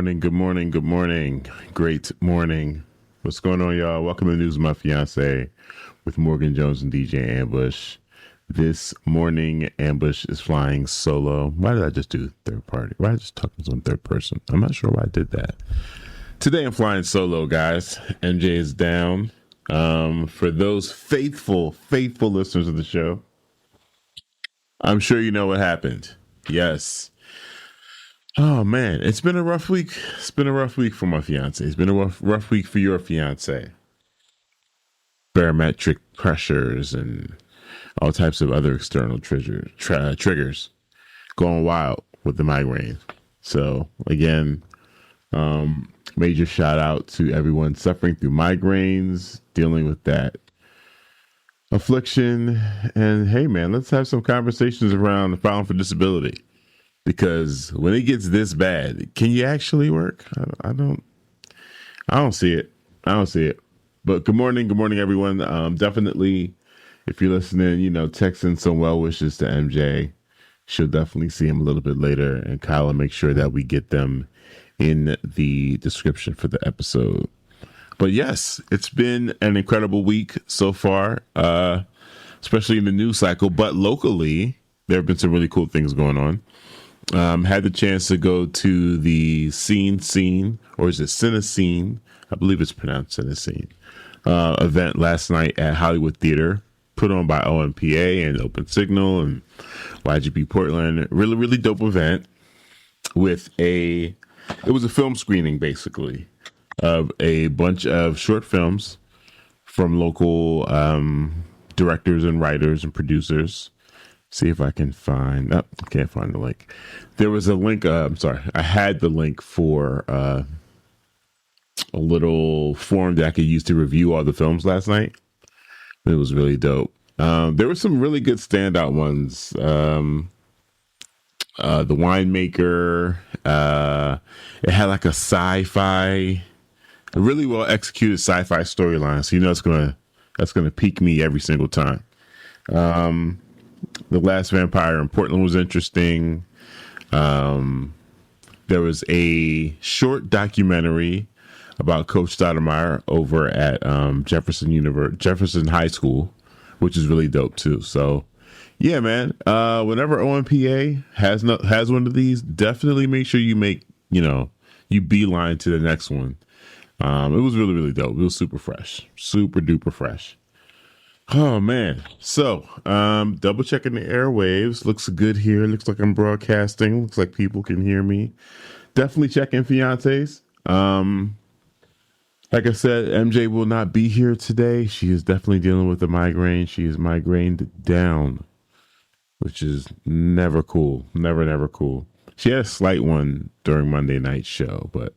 morning, good morning, good morning. Great morning. What's going on, y'all? Welcome to the News of My Fiancé with Morgan Jones and DJ Ambush. This morning, Ambush is flying solo. Why did I just do third party? Why did I just talk to someone third person? I'm not sure why I did that. Today, I'm flying solo, guys. MJ is down. For those faithful listeners of the show, I'm sure you know what happened. Yes. Oh man, it's been a rough week. It's been a rough week for my fiance. It's been a rough week for your fiance. Barometric pressures and all types of other external triggers going wild with the migraine. So again, major shout out to everyone suffering through migraines, dealing with that affliction. And hey man, let's have some conversations around filing for disability. Because when it gets this bad, can you actually work? I don't see it. I don't see it. But good morning, everyone. Definitely, if you're listening, text in some well wishes to MJ. She'll definitely see him a little bit later, and Kyle will make sure that we get them in the description for the episode. But yes, it's been an incredible week so far, especially in the news cycle. But locally, there have been some really cool things going on. Had the chance to go to the Scene, or is it Cinecine? I believe it's pronounced Cinecine, event last night at Hollywood Theater, put on by OMPA and Open Signal and YGP Portland. Really, really dope event it was a film screening basically of a bunch of short films from local directors and writers and producers. See if I can find. I can't find the link. There was a link. I'm sorry. I had the link for a little form that I could use to review all the films last night. It was really dope. There were some really good standout ones. The Winemaker. It had like a sci-fi, a really well executed sci-fi storyline. So that's gonna pique me every single time. The Last Vampire in Portland was interesting. There was a short documentary about Coach Stoudemire over at Jefferson High School, which is really dope too. So, yeah, man. Whenever OMPA has one of these, definitely make sure you you beeline to the next one. It was really, really dope. It was super fresh, super duper fresh. Oh man. So, double checking the airwaves. Looks good here. Looks like I'm broadcasting. Looks like people can hear me. Definitely checking fiancés. Like I said, MJ will not be here today. She is definitely dealing with a migraine. She is migrained down, which is never cool. Never cool. She had a slight one during Monday night's show, but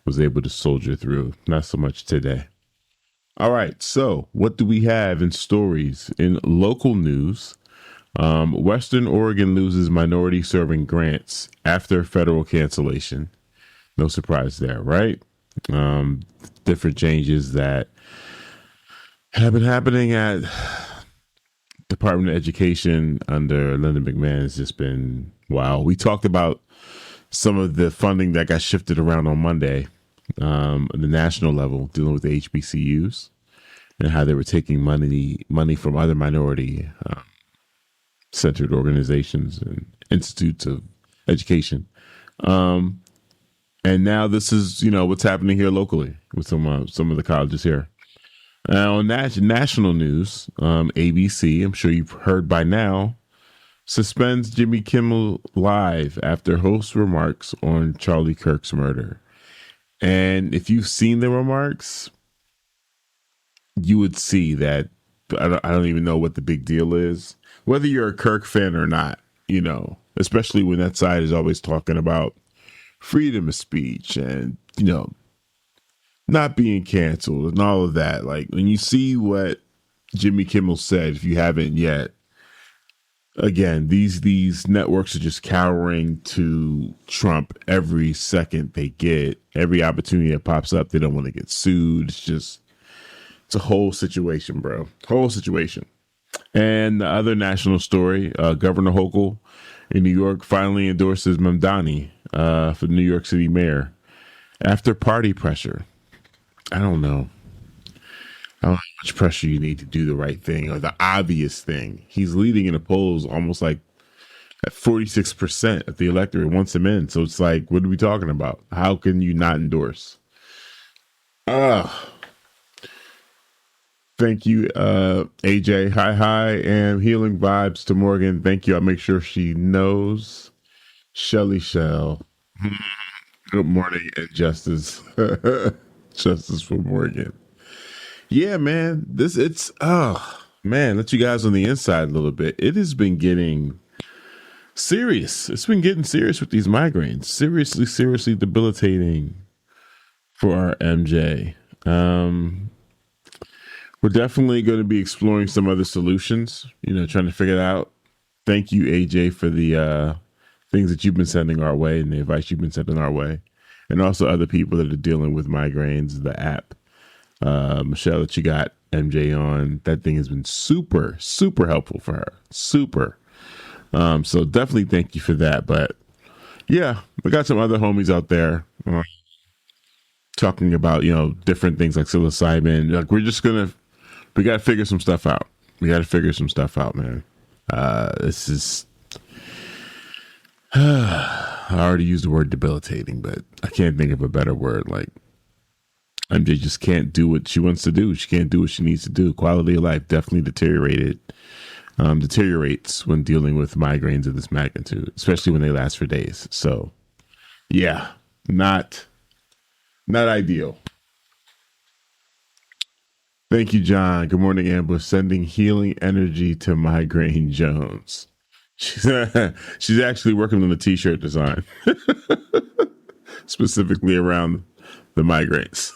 was able to soldier through. Not so much today. All right, so what do we have in stories? In local news, Western Oregon loses minority serving grants after federal cancellation. No surprise there, right? Different changes that have been happening at Department of Education under Linda McMahon has just been wow. We talked about some of the funding that got shifted around on Monday. On the national level, dealing with the HBCUs and how they were taking money from other minority centered organizations and institutes of education. And now this is, what's happening here locally with some of the colleges here. Now, on national news, ABC, I'm sure you've heard by now, suspends Jimmy Kimmel live after host remarks on Charlie Kirk's murder. And if you've seen the remarks, you would see that I don't even know what the big deal is. Whether you're a Kirk fan or not, especially when that side is always talking about freedom of speech and, not being canceled and all of that. Like when you see what Jimmy Kimmel said, if you haven't yet, again, these networks are just cowering to Trump every second they get. Every opportunity that pops up, they don't want to get sued. It's a whole situation, bro. Whole situation. And the other national story, Governor Hochul in New York finally endorses Mamdani for the New York City mayor. After party pressure. I don't know. I don't know how much pressure you need to do the right thing or the obvious thing. He's leading in the polls almost like at 46% of the electorate wants him in. So it's like, what are we talking about? How can you not endorse? Thank you, AJ. Hi, and healing vibes to Morgan. Thank you. I'll make sure she knows. Shelly Shell. Good morning and justice. Justice for Morgan. Yeah, man. Let you guys on the inside a little bit. It has been getting serious. It's been getting serious with these migraines. Seriously debilitating for our MJ. We're definitely going to be exploring some other solutions, trying to figure it out. Thank you, AJ, for the things that you've been sending our way and the advice you've been sending our way. And also other people that are dealing with migraines, the app. Michelle, that you got MJ on, that thing has been super helpful for her. Super. So definitely thank you for that. But yeah, we got some other homies out there talking about, different things like psilocybin. Like we got to figure some stuff out. Man. This is, I already used the word debilitating, but I can't think of a better word. Like, MJ just can't do what she wants to do. She can't do what she needs to do. Quality of life definitely deteriorates when dealing with migraines of this magnitude, especially when they last for days. So, yeah, not ideal. Thank you, John. Good morning, Amber. Sending healing energy to Migraine Jones. She's actually working on the t-shirt design, specifically around the migraines.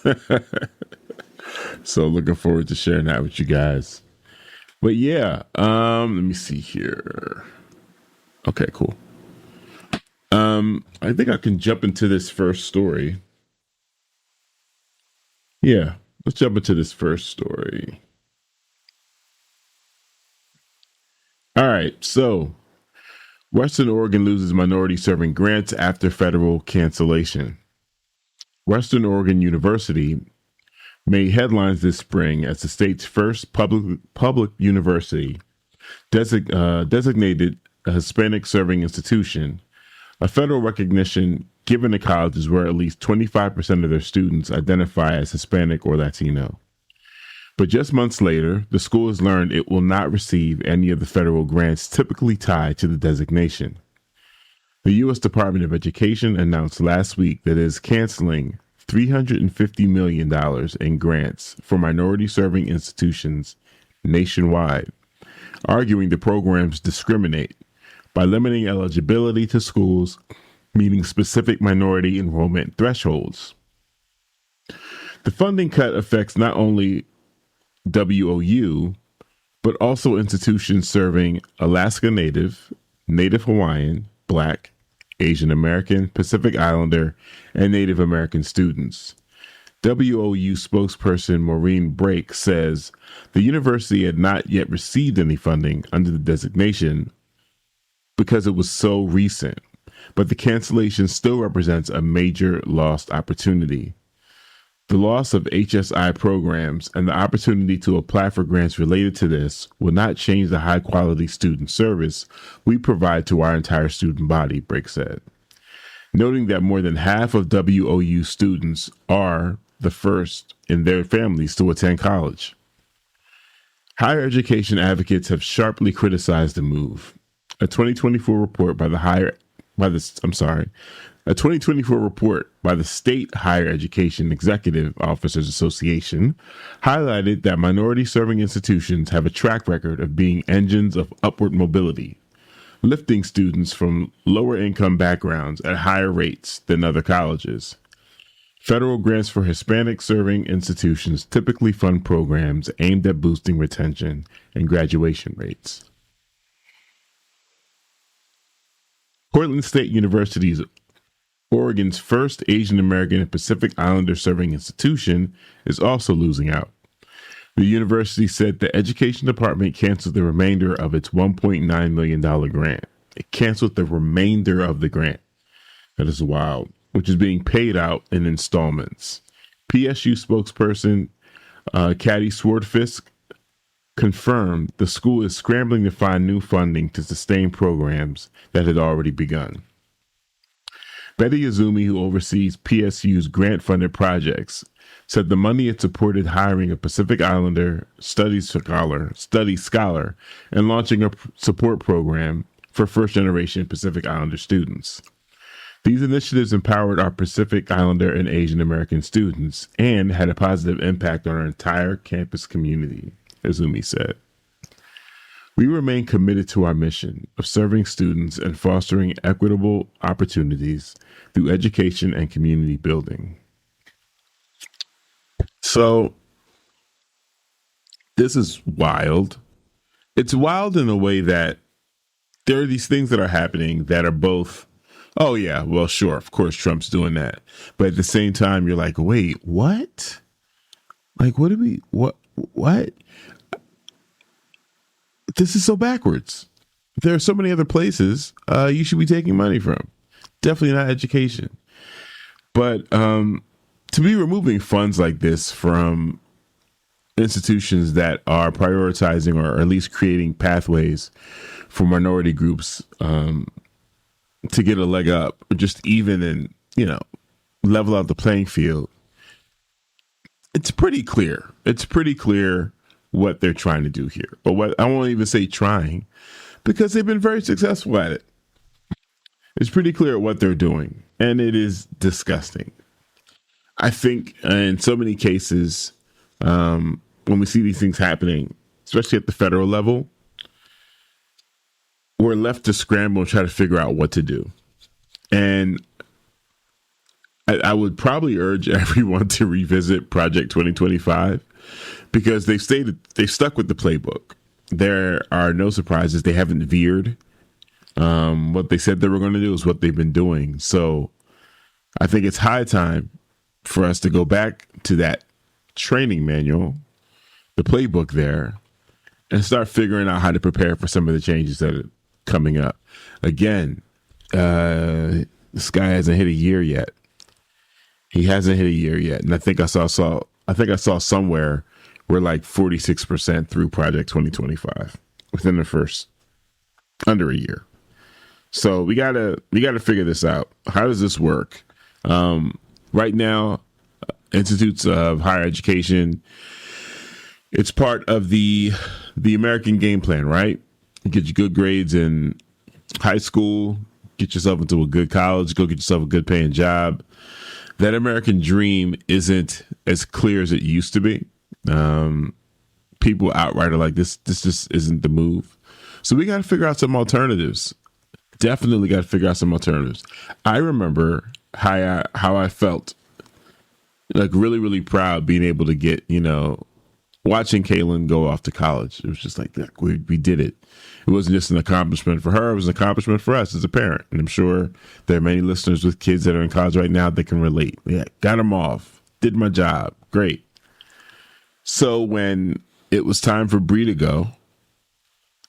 So looking forward to sharing that with you guys. But yeah, let me see here. Okay, cool. I think I can jump into this first story. Yeah, let's jump into this first story. All right, so Western Oregon loses minority serving grants after federal cancellation. Western Oregon University made headlines this spring as the state's first public university designated a Hispanic serving institution, a federal recognition given to colleges where at least 25% of their students identify as Hispanic or Latino. But just months later, the school has learned it will not receive any of the federal grants typically tied to the designation. The U.S. Department of Education announced last week that it is canceling $350 million in grants for minority-serving institutions nationwide, arguing the programs discriminate by limiting eligibility to schools meeting specific minority enrollment thresholds. The funding cut affects not only WOU, but also institutions serving Alaska Native, Native Hawaiian, Black, Asian American, Pacific Islander, and Native American students. WOU spokesperson Maureen Brake says the university had not yet received any funding under the designation because it was so recent, but the cancellation still represents a major lost opportunity. The loss of HSI programs and the opportunity to apply for grants related to this will not change the high-quality student service we provide to our entire student body, Brake said, noting that more than half of WOU students are the first in their families to attend college. Higher education advocates have sharply criticized the move. A 2024 report by the State Higher Education Executive Officers Association highlighted that minority-serving institutions have a track record of being engines of upward mobility, lifting students from lower-income backgrounds at higher rates than other colleges. Federal grants for Hispanic-serving institutions typically fund programs aimed at boosting retention and graduation rates. Portland State University's Oregon's first Asian American and Pacific Islander serving institution is also losing out. The university said the education department canceled the remainder of its $1.9 million grant. It canceled the remainder of the grant. That is wild. which is being paid out in installments. PSU spokesperson Caddy Swordfisk confirmed the school is scrambling to find new funding to sustain programs that had already begun. Betty Izumi, who oversees PSU's grant-funded projects, said the money had supported hiring a Pacific Islander studies scholar and launching a support program for first-generation Pacific Islander students. These initiatives empowered our Pacific Islander and Asian American students and had a positive impact on our entire campus community, Izumi said. We remain committed to our mission of serving students and fostering equitable opportunities through education and community building. So, this is wild. It's wild in a way that there are these things that are happening that are both, oh yeah, well, sure, of course Trump's doing that. But at the same time, you're like, wait, what? Like, what? This is so backwards. There are so many other places you should be taking money from. Definitely not education. But to be removing funds like this from institutions that are prioritizing or at least creating pathways for minority groups to get a leg up, or just even and, level out the playing field, it's pretty clear. It's pretty clear what they're trying to do here. But what I won't even say trying, because they've been very successful at it. It's pretty clear what they're doing, and it is disgusting. I think in so many cases, when we see these things happening, especially at the federal level, we're left to scramble and try to figure out what to do. And I would probably urge everyone to revisit Project 2025 because they've stuck with the playbook. There are no surprises. They haven't veered. What they said they were going to do is what they've been doing. So I think it's high time for us to go back to that training manual, the playbook there, and start figuring out how to prepare for some of the changes that are coming up. Again, this guy hasn't hit a year yet. He hasn't hit a year yet. And I think I saw somewhere we're like 46% through Project 2025 within the first under a year. So we gotta figure this out. How does this work? Right now, institutes of higher education, it's part of the American game plan, right? You get your good grades in high school, get yourself into a good college, go get yourself a good paying job. That American dream isn't as clear as it used to be. People outright are like, this just isn't the move. So we got to figure out some alternatives. Definitely got to figure out some alternatives. I remember how I felt like really, really proud being able to get, watching Kaylin go off to college. It was just like, we did it. It wasn't just an accomplishment for her. It was an accomplishment for us as a parent. And I'm sure there are many listeners with kids that are in college right now that can relate. Yeah, got them off. Did my job. Great. So when it was time for Bree to go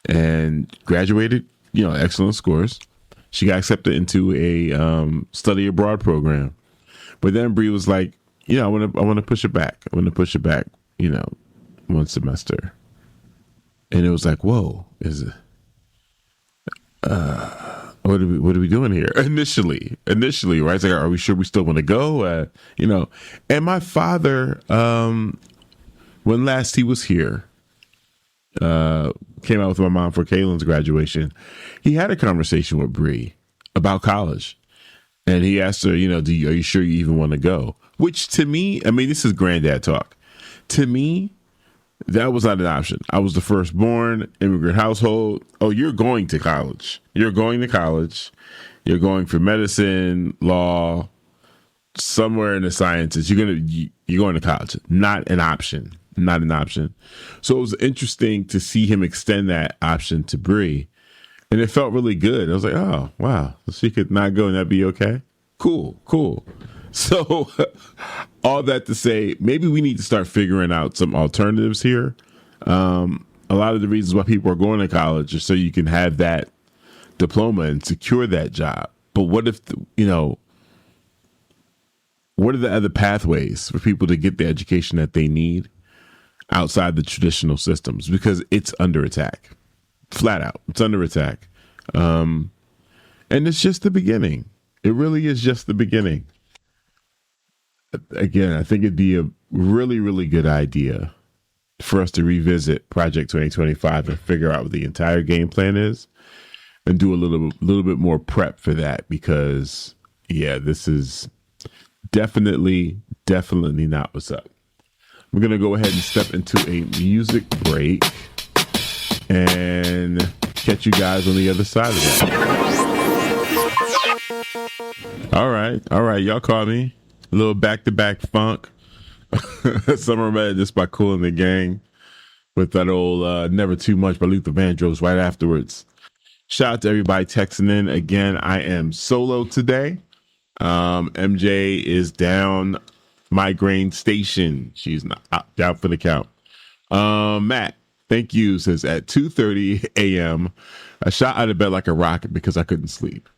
and graduated, excellent scores, she got accepted into a study abroad program. But then Bree was like, I want to push it back. I want to push it back, one semester. And it was like, whoa, is it? What are we doing here? Initially, right? It's like, are we sure we still want to go? And my father, when last he was here, came out with my mom for Kaylin's graduation. He had a conversation with Bree about college, and he asked her, are you sure you even want to go? Which to me, this is granddad talk. To me, that was not an option. I was the firstborn, immigrant household. Oh, you're going to college. You're going to college. You're going for medicine, law, somewhere in the sciences. You're going to college. Not an option. Not an option. So it was interesting to see him extend that option to Bree. And it felt really good. I was like, oh, wow. So she could not go and that'd be okay? Cool. So all that to say, maybe we need to start figuring out some alternatives here. A lot of the reasons why people are going to college is so you can have that diploma and secure that job. But what if, what are the other pathways for people to get the education that they need outside the traditional systems? Because it's under attack, flat out. It's under attack. And it's just the beginning. It really is just the beginning. Again, I think it'd be a really, really good idea for us to revisit Project 2025 and figure out what the entire game plan is and do a little bit more prep for that, because yeah, this is definitely not what's up. We're going to go ahead and step into a music break and catch you guys on the other side of that. All right. Y'all call me. A little back-to-back funk. Summer Madness by Kool and the Gang with that old Never Too Much by Luther Vandross right afterwards. Shout out to everybody texting in. Again, I am solo today. MJ is down migraine station. She's not out for the count. Matt, thank you, says at 2:30 a.m. I shot out of bed like a rocket because I couldn't sleep.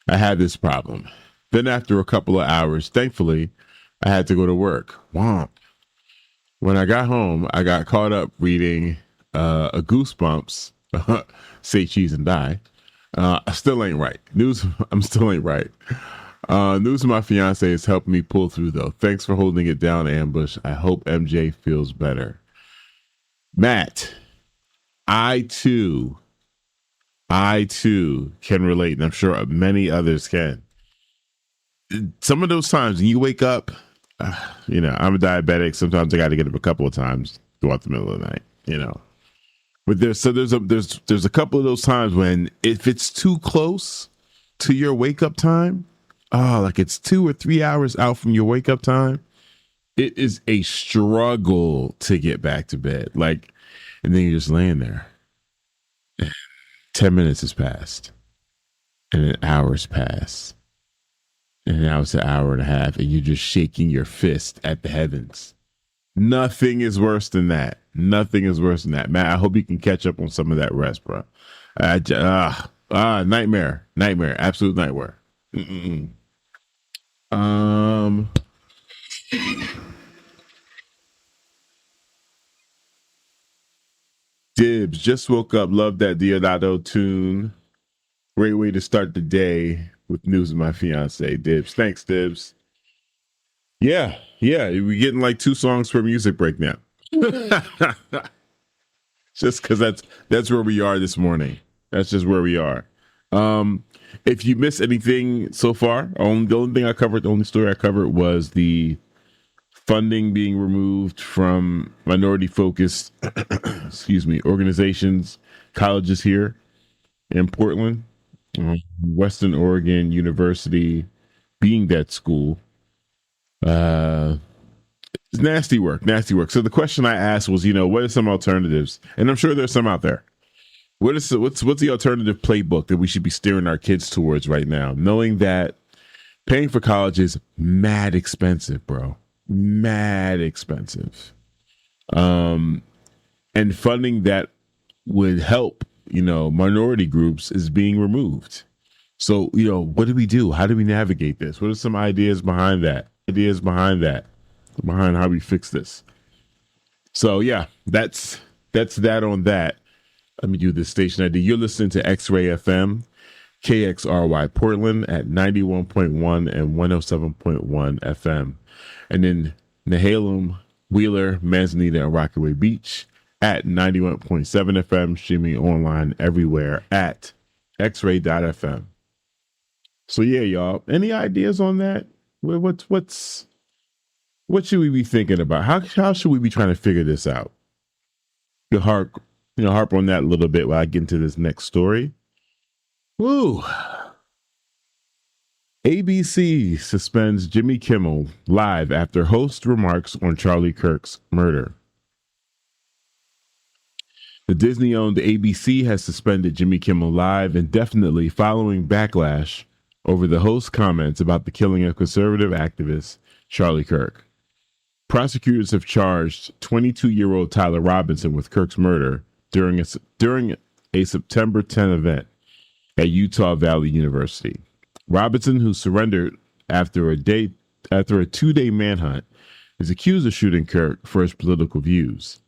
I had this problem. Then after a couple of hours, thankfully, I had to go to work. Womp. When I got home, I got caught up reading a Goosebumps, Say Cheese and Die. I still ain't right. I'm still ain't right. News of my fiance has helped me pull through, though. Thanks for holding it down, Ambush. I hope MJ feels better. Matt, I too can relate, and I'm sure many others can. Some of those times when you wake up, I'm a diabetic. Sometimes I got to get up a couple of times throughout the middle of the night, But there's a couple of those times when if it's too close to your wake up time, like it's 2 or 3 hours out from your wake up time, it is a struggle to get back to bed. And then you're just laying there. 10 minutes has passed, and an hour's passed. And now it's an hour and a half, and you're just shaking your fist at the heavens. Nothing is worse than that. Nothing is worse than that. Man, I hope you can catch up on some of that rest, bro. Nightmare. Absolute nightmare. Dibs, just woke up. Love that Diodato tune. Great way to start the day with news of my fiance. Dibs. Thanks, Dibs. Yeah. We're getting like 2 songs per music break now. Just because that's where we are this morning. That's just where we are. If you miss anything so far, the only story I covered was the funding being removed from minority-focused, organizations, colleges here in Portland. Western Oregon University being that school. It's nasty work. So the question I asked was, what are some alternatives? And I'm sure there's some out there. What's the alternative playbook that we should be steering our kids towards right now, knowing that paying for college is mad expensive, bro. Mad expensive. And funding that would help, minority groups is being removed. So, what do we do? How do we navigate this? What are some ideas behind that? Behind how we fix this. So yeah, that's that on that. Let me do this station ID. You're listening to X-Ray FM, KXRY Portland at 91.1 and 107.1 FM. And then Nehalem, Wheeler, Manzanita, and Rockaway Beach at 91.7 FM, streaming online everywhere at xray.fm. So yeah, y'all, any ideas on that? What should we be thinking about? How should we be trying to figure this out? You harp on that a little bit while I get into this next story. Woo! ABC suspends Jimmy Kimmel live after host remarks on Charlie Kirk's murder. The Disney-owned ABC has suspended Jimmy Kimmel Live indefinitely following backlash over the host's comments about the killing of conservative activist Charlie Kirk. Prosecutors have charged 22-year-old Tyler Robinson with Kirk's murder during a September 10 event at Utah Valley University. Robinson, who surrendered after a day after a 2-day manhunt, is accused of shooting Kirk for his political views.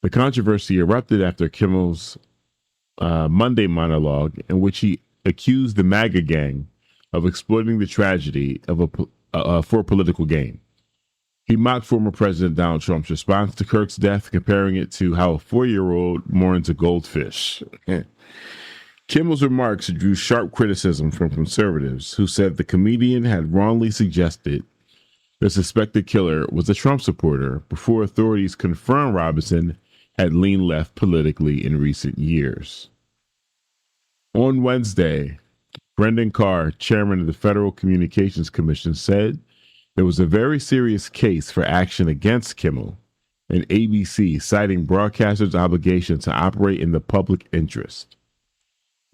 The controversy erupted after Kimmel's Monday monologue, in which he accused the MAGA gang of exploiting the tragedy of for political gain. He mocked former President Donald Trump's response to Kirk's death, comparing it to how a 4-year-old mourns a goldfish. Kimmel's remarks drew sharp criticism from conservatives who said the comedian had wrongly suggested the suspected killer was a Trump supporter before authorities confirmed Robinson had leaned left politically in recent years. On Wednesday, Brendan Carr, chairman of the Federal Communications Commission, said there was a very serious case for action against Kimmel and ABC, citing broadcasters' obligation to operate in the public interest.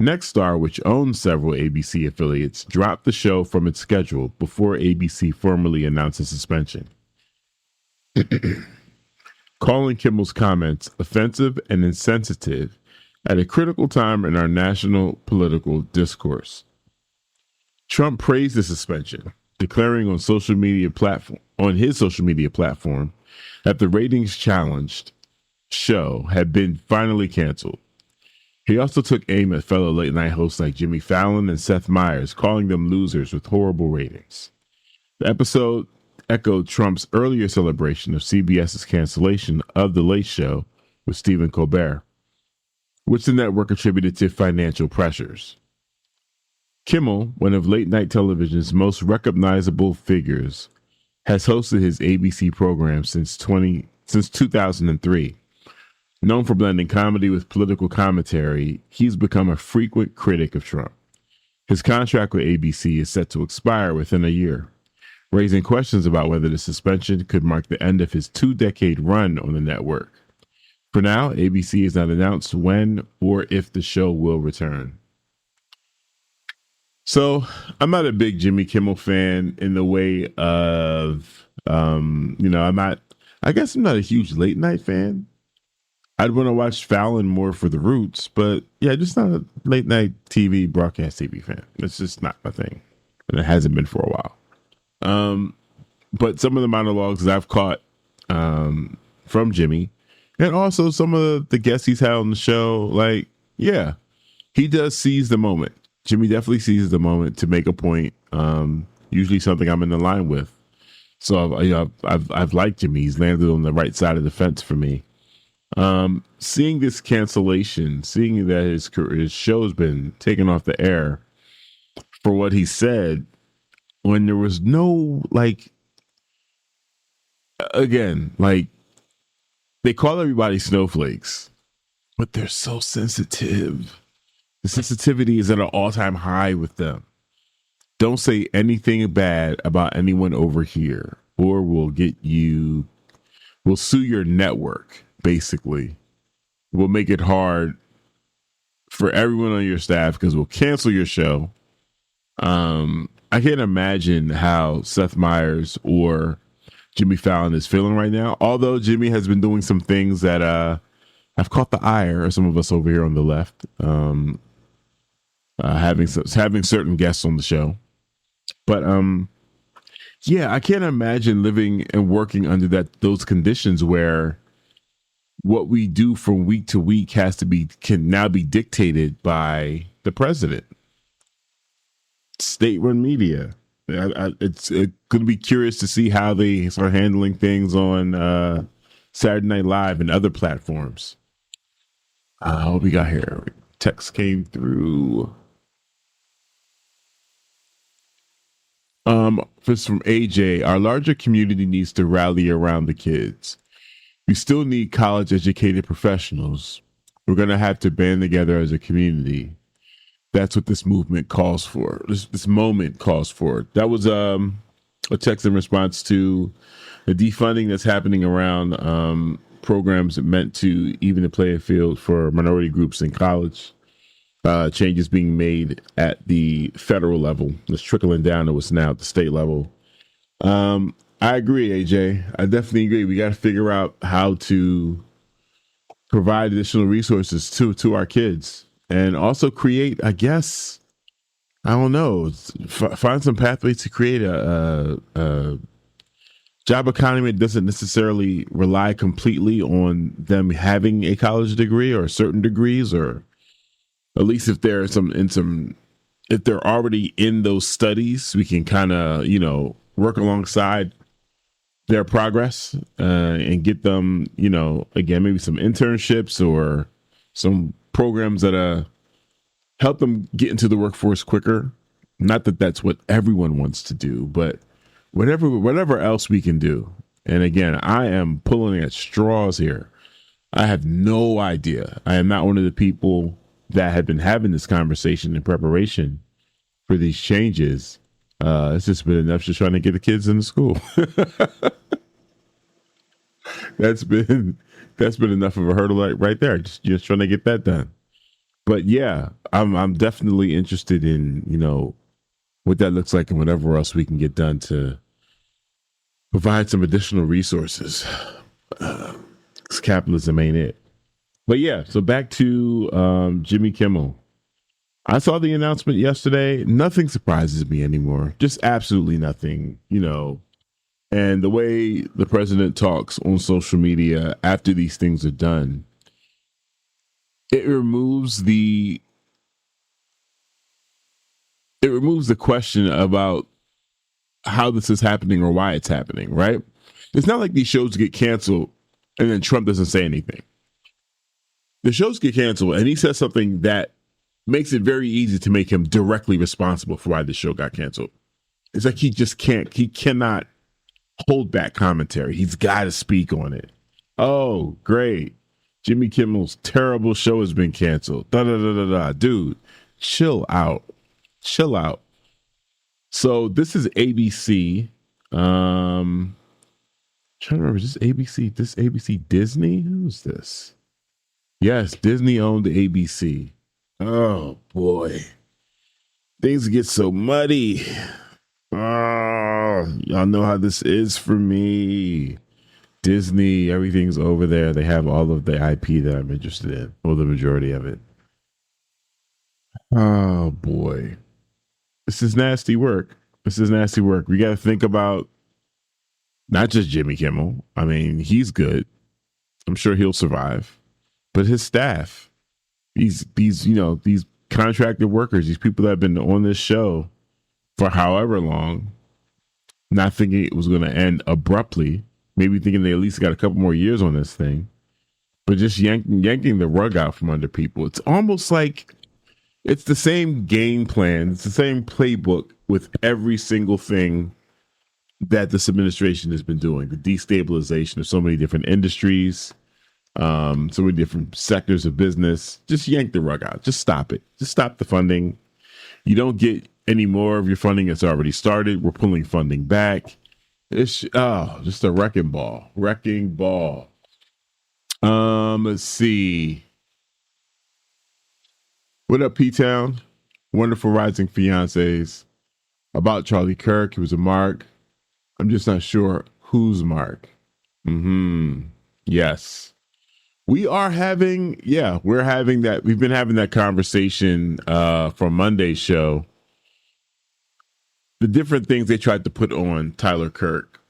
Nexstar, which owns several ABC affiliates, dropped the show from its schedule before ABC formally announced a suspension. Calling Kimmel's comments offensive and insensitive at a critical time in our national political discourse. Trump praised the suspension, declaring on his social media platform that the ratings challenged show had been finally canceled. He also took aim at fellow late night hosts like Jimmy Fallon and Seth Meyers, calling them losers with horrible ratings. The episode echoed Trump's earlier celebration of CBS's cancellation of The Late Show with Stephen Colbert, which the network attributed to financial pressures. Kimmel, one of late night television's most recognizable figures, has hosted his ABC program since 2003. Known for blending comedy with political commentary, he's become a frequent critic of Trump. His contract with ABC is set to expire within a year, raising questions about whether the suspension could mark the end of his 2-decade run on the network. For now, ABC has not announced when or if the show will return. So, I'm not a big Jimmy Kimmel fan in the way of, I'm not a huge late night fan. I'd want to watch Fallon more for the roots, but yeah, just not a late night broadcast TV fan. It's just not my thing. And it hasn't been for a while. But some of the monologues that I've caught from Jimmy, and also some of the guests he's had on the show, he does seize the moment. Jimmy definitely seizes the moment to make a point, usually something I'm in the line with. So I've liked Jimmy. He's landed on the right side of the fence for me. Seeing this cancellation, seeing that his show's been taken off the air for what he said, when there was no, they call everybody snowflakes, but they're so sensitive. The sensitivity is at an all-time high with them. Don't say anything bad about anyone over here, or we'll sue your network. Basically, we'll make it hard for everyone on your staff because we'll cancel your show. I can't imagine how Seth Meyers or Jimmy Fallon is feeling right now. Although Jimmy has been doing some things that have caught the ire of some of us over here on the left, having certain guests on the show. But I can't imagine living and working under those conditions where what we do from week to week can now be dictated by the president. State-run media. It's going to be curious to see how they start handling things on Saturday Night Live and other platforms. What we got here? Text came through. This from AJ. Our larger community needs to rally around the kids. We still need college-educated professionals. We're going to have to band together as a community. That's what this movement calls for. This moment calls for. That was a text in response to the defunding that's happening around programs meant to even the playing field for minority groups in college. Changes being made at the federal level. That's trickling down to what's now at the state level. I agree, AJ. I definitely agree. We got to figure out how to provide additional resources to our kids and also create, I guess, I don't know. Find some pathways to create a job economy that doesn't necessarily rely completely on them having a college degree or certain degrees, or at least if they're if they're already in those studies, we can kind of work alongside their progress and get them again maybe some internships or some programs that help them get into the workforce quicker. Not that that's what everyone wants to do, but whatever else we can do. And again, I am pulling at straws here. I have no idea. I am not one of the people that had been having this conversation in preparation for these changes. It's just been enough just trying to get the kids into school. that's been enough of a hurdle right there. Just trying to get that done. But yeah, I'm definitely interested in what that looks like and whatever else we can get done to provide some additional resources. 'Cause capitalism ain't it. But yeah, so back to Jimmy Kimmel. I saw the announcement yesterday. Nothing surprises me anymore. Just absolutely nothing, And the way the president talks on social media after these things are done, it removes the question about how this is happening or why it's happening, right? It's not like these shows get canceled and then Trump doesn't say anything. The shows get canceled and he says something that makes it very easy to make him directly responsible for why the show got canceled. It's like he cannot hold back commentary. He's got to speak on it. Oh, great. Jimmy Kimmel's terrible show has been canceled. Da da da da da. Dude, chill out. Chill out. So this is ABC. Trying to remember, is this ABC? This ABC Disney? Who's this? Yes, Disney owned ABC. Oh boy, things get so muddy. Oh, y'all know how this is for me. Disney, everything's over there. They have all of the IP that I'm interested in, or the majority of it. Oh boy, this is nasty work. This is nasty work. We got to think about not just Jimmy Kimmel. I mean, he's good. I'm sure he'll survive, but his staff, these contracted workers, these people that have been on this show for however long, not thinking it was going to end abruptly, maybe thinking they at least got a couple more years on this thing, but just yanking the rug out from under people. It's almost like it's the same game plan. It's the same playbook with every single thing that this administration has been doing. The destabilization of so many different industries, so many different sectors of business. Just yank the rug out. Just stop it. Just stop the funding. You don't get any more of your funding that's already started. We're pulling funding back. It's just a wrecking ball. Wrecking ball. Let's see. What up, P-Town? Wonderful Rising Fiancés. About Charlie Kirk. He was a mark. I'm just not sure whose mark. Yes. We're having that. We've been having that conversation from Monday's show. The different things they tried to put on Tyler Kirk.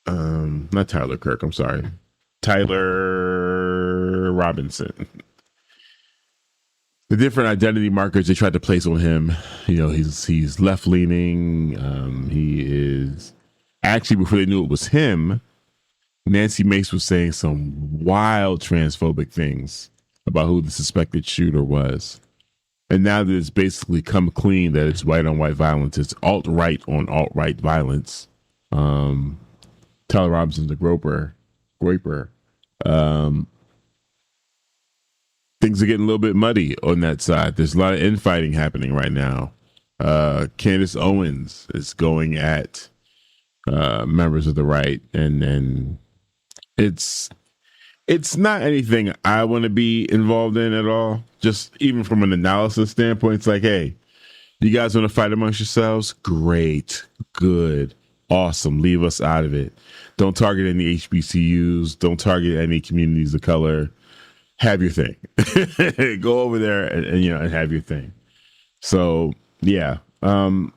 Not Tyler Kirk, I'm sorry. Tyler Robinson. The different identity markers they tried to place on him. He's left leaning. He is actually, before they knew it was him, Nancy Mace was saying some wild transphobic things about who the suspected shooter was. And now that it's basically come clean that it's white on white violence, it's alt-right on alt-right violence. Tyler Robinson, the groper. Things are getting a little bit muddy on that side. There's a lot of infighting happening right now. Candace Owens is going at members of the right, and it's not anything I want to be involved in at all. Just even from an analysis standpoint, it's like, hey, you guys want to fight amongst yourselves? Great, good, awesome. Leave us out of it. Don't target any HBCUs. Don't target any communities of color. Have your thing. Go over there and have your thing. So Yeah. I'm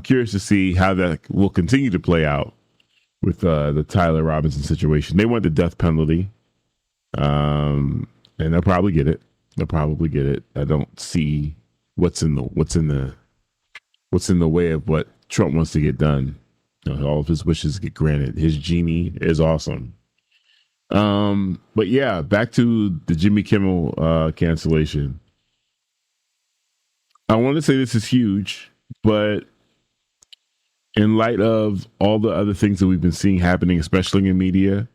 curious to see how that will continue to play out with the Tyler Robinson situation. They want the death penalty, and they'll probably get it. They'll probably get it. I don't see what's in the way of what Trump wants to get done. You know, all of his wishes get granted. His genie is awesome. But yeah, back to the Jimmy Kimmel cancellation. I want to say this is huge, but in light of all the other things that we've been seeing happening, especially in media,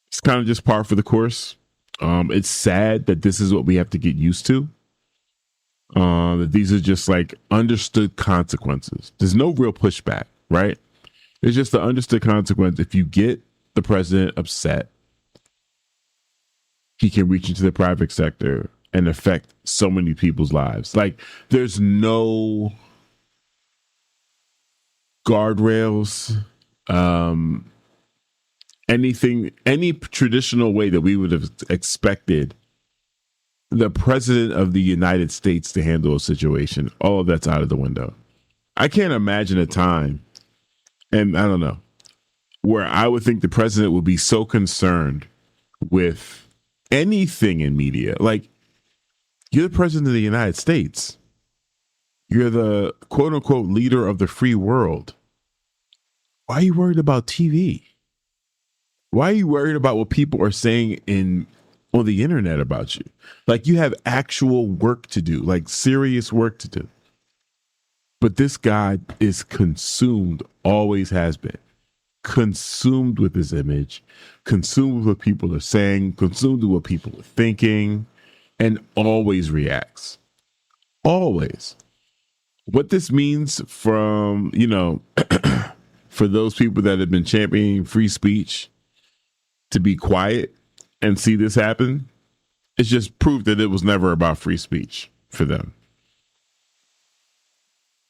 it's kind of just par for the course. It's sad that this is what we have to get used to. That these are just like understood consequences. There's no real pushback, right? It's just the understood consequence. If you get the president upset, he can reach into the private sector and affect so many people's lives. Like there's no guardrails, any traditional way that we would have expected the president of the United States to handle a situation. All of that's out of the window. I can't imagine a time, and I don't know, where I would think the president would be so concerned with anything in media. Like, you're the president of the United States. You're the quote unquote leader of the free world. Why are you worried about TV? Why are you worried about what people are saying on the internet about you? Like, you have actual work to do, like serious work to do. But this guy is consumed, always has been, consumed with his image, consumed with what people are saying, consumed with what people are thinking, and always reacts. Always. What this means from, for those people that have been championing free speech to be quiet and see this happen, it's just proof that it was never about free speech for them.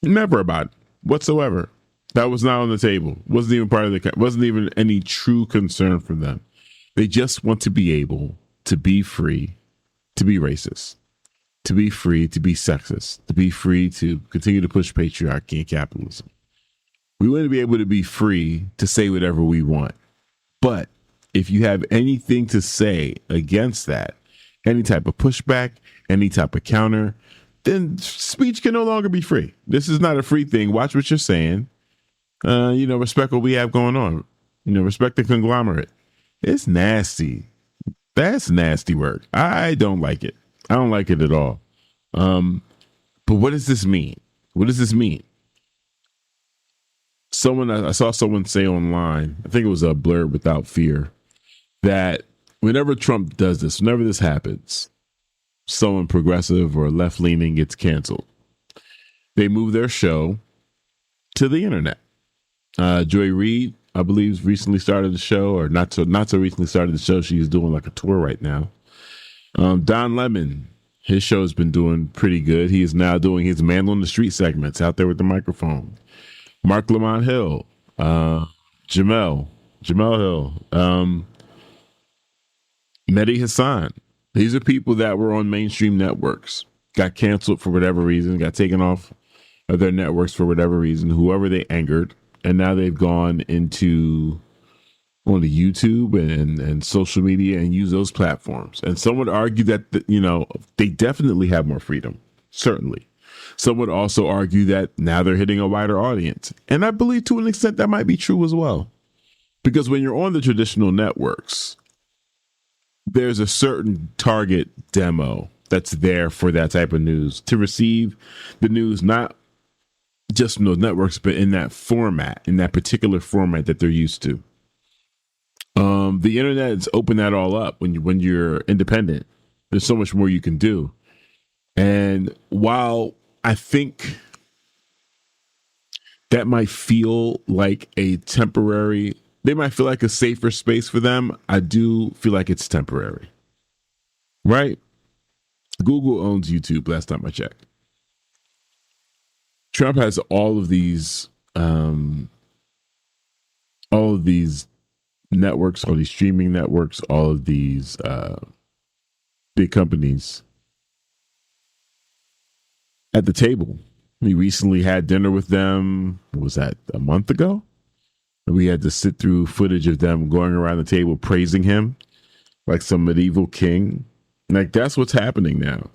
Never about it whatsoever. That was not on the table. Wasn't even part of wasn't even any true concern for them. They just want to be able to be free, to be racist, to be free, to be sexist, to be free to continue to push patriarchy and capitalism. We want to be able to be free to say whatever we want. But if you have anything to say against that, any type of pushback, any type of counter, then speech can no longer be free. This is not a free thing. Watch what you're saying. Respect what we have going on. Respect the conglomerate. It's nasty. That's nasty work. I don't like it. I don't like it at all. But what does this mean? What does this mean? I saw someone say online, I think it was a Blurred Without Fear, that whenever Trump does this, whenever this happens, someone progressive or left leaning gets canceled, they move their show to the internet. Joy Reid, I believe, recently started the show, or not so recently started the show. She's doing like a tour right now. Don Lemon, his show has been doing pretty good. He is now doing his Man on the Street segments out there with the microphone. Mark Lamont Hill, Jamel Hill, Mehdi Hassan. These are people that were on mainstream networks, got canceled for whatever reason, got taken off of their networks for whatever reason, whoever they angered, and now they've gone into onto YouTube and social media and use those platforms. And some would argue that they definitely have more freedom, certainly. Some would also argue that now they're hitting a wider audience. And I believe to an extent that might be true as well. Because when you're on the traditional networks, there's a certain target demo that's there for that type of news, to receive the news, not just from those networks, but in that format, in that particular format that they're used to. The internet has opened that all up when you're independent. There's so much more you can do. And while I think that might feel like they might feel like a safer space for them, I do feel like it's temporary. Right? Google owns YouTube, last time I checked. Trump has all of these networks, all these streaming networks, all of these big companies at the table, We recently had dinner with them. Was that a month ago? We had to sit through footage of them going around the table praising him like some medieval king. Like, that's what's happening now.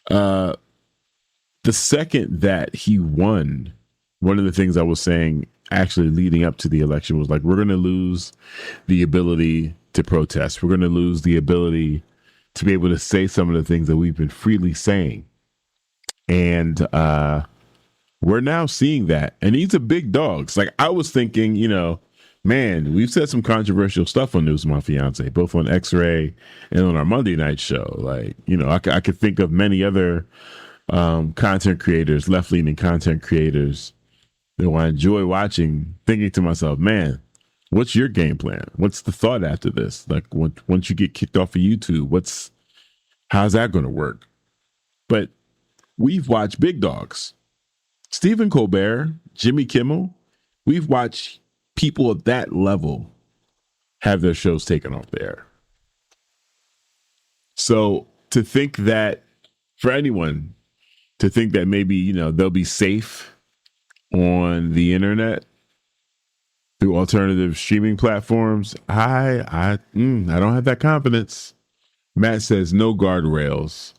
The second that he won, one of the things I was saying actually leading up to the election was like, we're going to lose the ability to protest. We're going to lose the ability to be able to say some of the things that we've been freely saying. And we're now seeing that. And these are big dogs. Like, I was thinking, man, we've said some controversial stuff on News My Fiance, both on X-Ray and on our Monday night show. Like, I could think of many other content creators, left-leaning content creators that I enjoy watching, thinking to myself, man, what's your game plan? What's the thought after this? Like, once you get kicked off of YouTube, how's that going to work? But we've watched big dogs. Stephen Colbert, Jimmy Kimmel, we've watched people at that level have their shows taken off the air. So to think that, for anyone to think that maybe, they'll be safe on the internet through alternative streaming platforms, I don't have that confidence. Matt says no guardrails,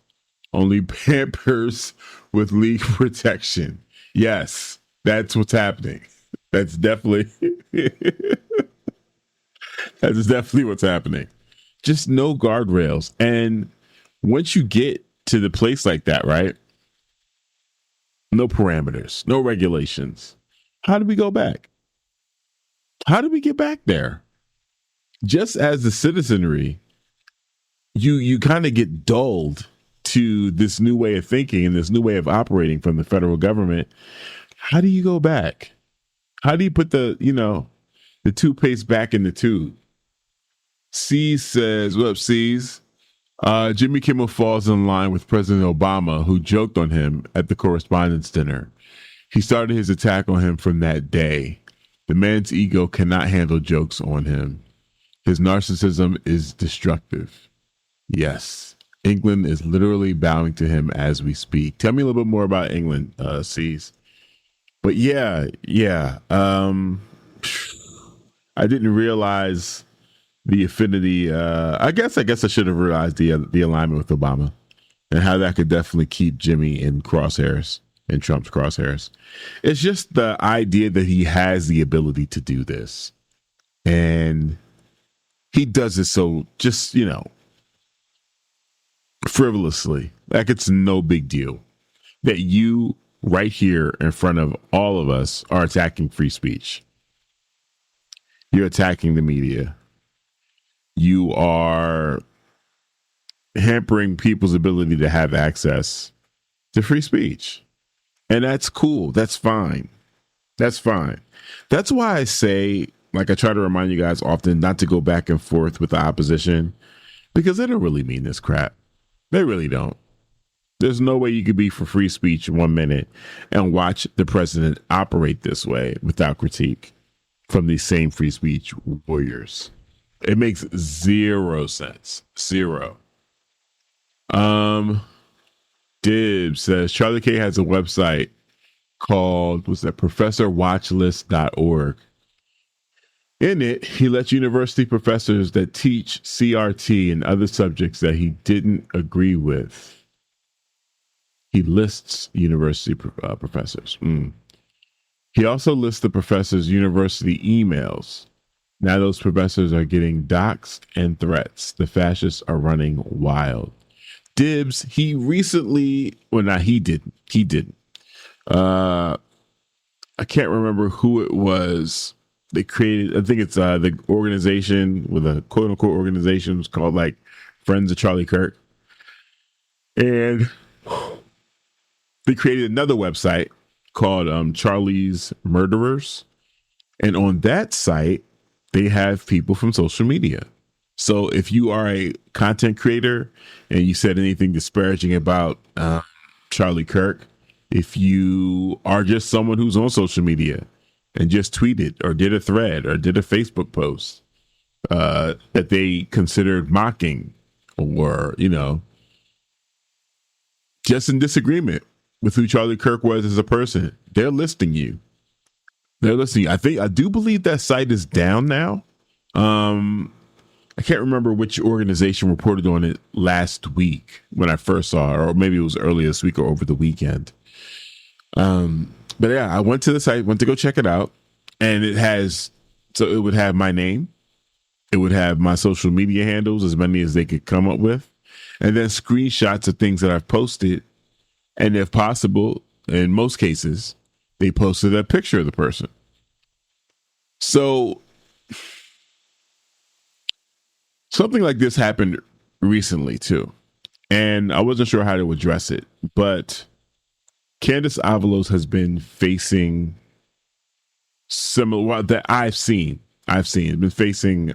only Pampers with leak protection. Yes, that's what's happening. That's definitely what's happening. Just no guardrails. And once you get to the place like that, right? No parameters, no regulations. How do we go back? How do we get back there? Just as the citizenry, you kind of get dulled to this new way of thinking and this new way of operating from the federal government. How do you go back? How do you put the toothpaste back in the tube? C says, what up, C's? Jimmy Kimmel falls in line with President Obama, who joked on him at the correspondence dinner. He started his attack on him from that day. The man's ego cannot handle jokes on him. His narcissism is destructive. Yes. England is literally bowing to him as we speak. Tell me a little bit more about England, C's. But yeah. I didn't realize the affinity. I guess I should have realized the alignment with Obama and how that could definitely keep Jimmy in crosshairs, in Trump's crosshairs. It's just the idea that he has the ability to do this, and he does it so just frivolously, like it's no big deal that you right here in front of all of us are attacking free speech. You're attacking the media. You are hampering people's ability to have access to free speech. And that's cool. That's fine. That's fine. That's why I say, like I try to remind you guys often, not to go back and forth with the opposition, because they don't really mean this crap. They really don't. There's no way you could be for free speech 1 minute and watch the president operate this way without critique from these same free speech warriors. It makes zero sense. Zero. Dibs says Charlie K has a website called, professorwatchlist.org. In it, he lets university professors that teach CRT and other subjects that he didn't agree with. He lists university professors. He also lists the professors' university emails. Now those professors are getting doxxed and threats. The fascists are running wild. Dibs, he recently, well, not he didn't. He didn't. I can't remember who it was. They created, I think it's the organization with a quote unquote organization. It's called like Friends of Charlie Kirk. And they created another website called Charlie's Murderers. And on that site, they have people from social media. So if you are a content creator and you said anything disparaging about Charlie Kirk, if you are just someone who's on social media and just tweeted or did a thread or did a Facebook post that they considered mocking or, just in disagreement with who Charlie Kirk was as a person. They're listing you. I do believe that site is down now. I can't remember which organization reported on it last week when I first saw it, or maybe it was earlier this week or over the weekend. But yeah, I went to the site, went to go check it out, and it would have my name, it would have my social media handles, as many as they could come up with, and then screenshots of things that I've posted. And if possible, in most cases, they posted a picture of the person. So something like this happened recently too, and I wasn't sure how to address it, but Candace Avalos has been facing similar that I've seen been facing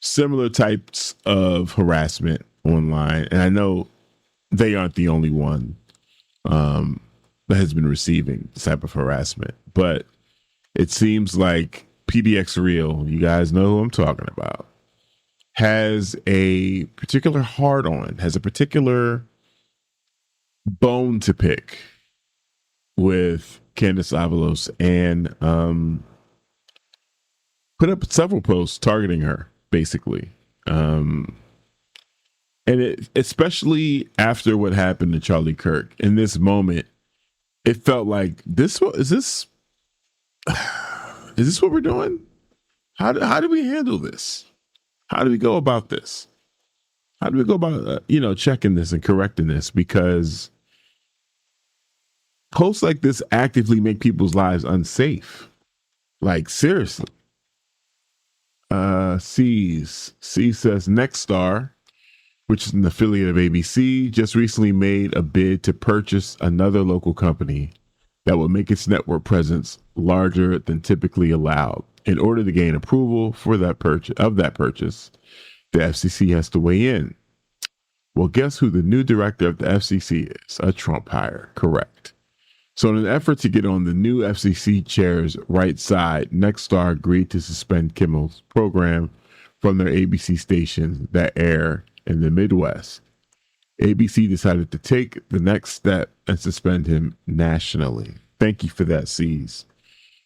similar types of harassment online, and I know they aren't the only one that has been receiving this type of harassment, but it seems like PDX Real, you guys know who I'm talking about, has a particular has a particular bone to pick with Candace Avalos, and put up several posts targeting her, basically. And especially after what happened to Charlie Kirk, in this moment, it felt like is this what we're doing? How do we handle this? How do we go about this? How do we go about checking this and correcting this? Because posts like this actively make people's lives unsafe. Like, seriously. C says Nexstar, which is an affiliate of ABC, just recently made a bid to purchase another local company that will make its network presence larger than typically allowed. In order to gain approval for that purchase, the FCC has to weigh in. Well, guess who the new director of the FCC is? A Trump hire, correct. So in an effort to get on the new FCC chair's right side, Nexstar agreed to suspend Kimmel's program from their ABC stations that air in the Midwest. ABC decided to take the next step and suspend him nationally. Thank you for that, C's.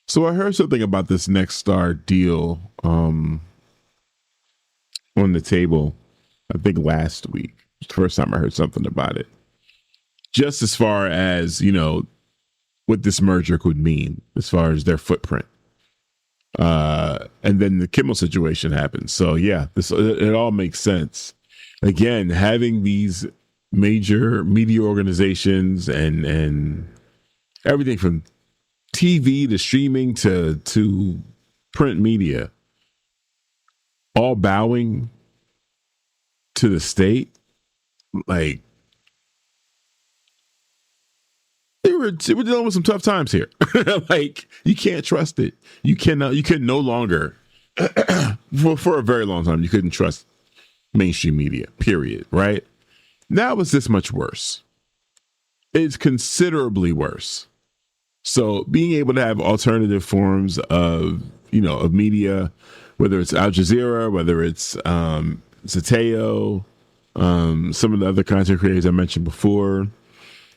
So I heard something about this Nexstar deal on the table, I think last week. It's the first time I heard something about it. Just as far as, what this merger could mean as far as their footprint. And then the Kimmel situation happened. So yeah, it all makes sense. Again, having these major media organizations and everything from TV to streaming to print media, all bowing to the state, like we're dealing with some tough times here. Like, you can't trust it. You can no longer for a very long time you couldn't trust mainstream media, period. Right? Now it's this much worse. It's considerably worse. So being able to have alternative forms of media, whether it's Al Jazeera, whether it's Zateo, some of the other content creators I mentioned before,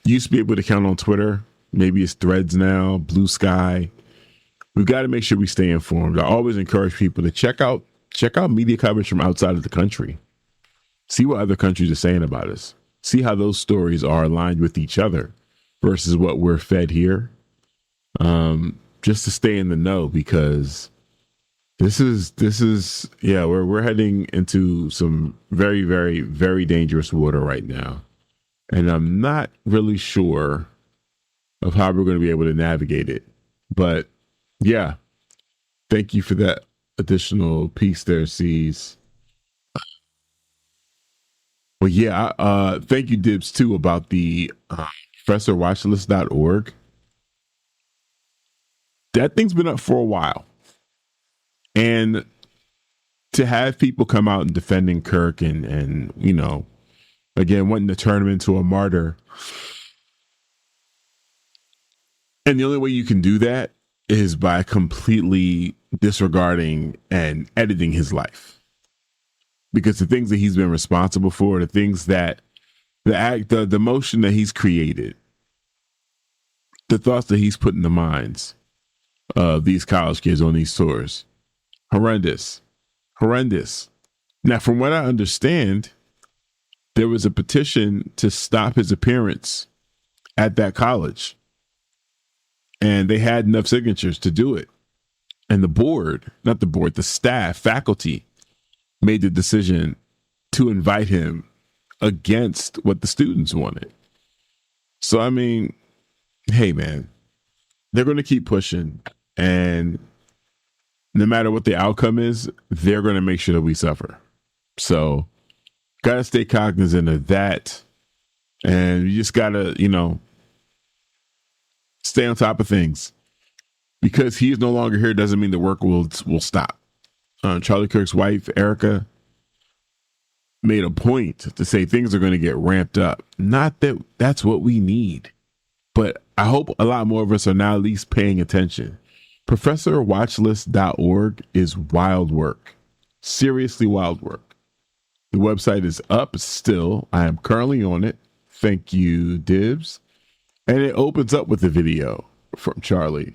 used to be able to count on Twitter. Maybe it's Threads now, Blue Sky. We've got to make sure we stay informed. I always encourage people to check out media coverage from outside of the country. See what other countries are saying about us. See how those stories are aligned with each other versus what we're fed here. Just to stay in the know, because this is we're heading into some very, very, very dangerous water right now. And I'm not really sure of how we're going to be able to navigate it. But yeah, thank you for that additional piece there, C's. Well, yeah, thank you, Dibs, too, about the ProfessorWatchlist.org. That thing's been up for a while. And to have people come out and defending Kirk and again, wanting to turn him into a martyr. And the only way you can do that is by completely disregarding and editing his life. Because the things that he's been responsible for, the things that the motion that he's created, the thoughts that he's put in the minds of these college kids on these tours, horrendous. Now, from what I understand, there was a petition to stop his appearance at that college, and they had enough signatures to do it. And the staff, faculty made the decision to invite him against what the students wanted. So, I mean, hey, man, they're going to keep pushing. And no matter what the outcome is, they're going to make sure that we suffer. So, got to stay cognizant of that. And you just got to, stay on top of things. Because he is no longer here doesn't mean the work will stop. Charlie Kirk's wife, Erica, made a point to say things are going to get ramped up. Not that that's what we need, but I hope a lot more of us are now at least paying attention. ProfessorWatchlist.org is wild work. Seriously wild work. The website is up still. I am currently on it. Thank you, Dibs. And it opens up with a video from Charlie.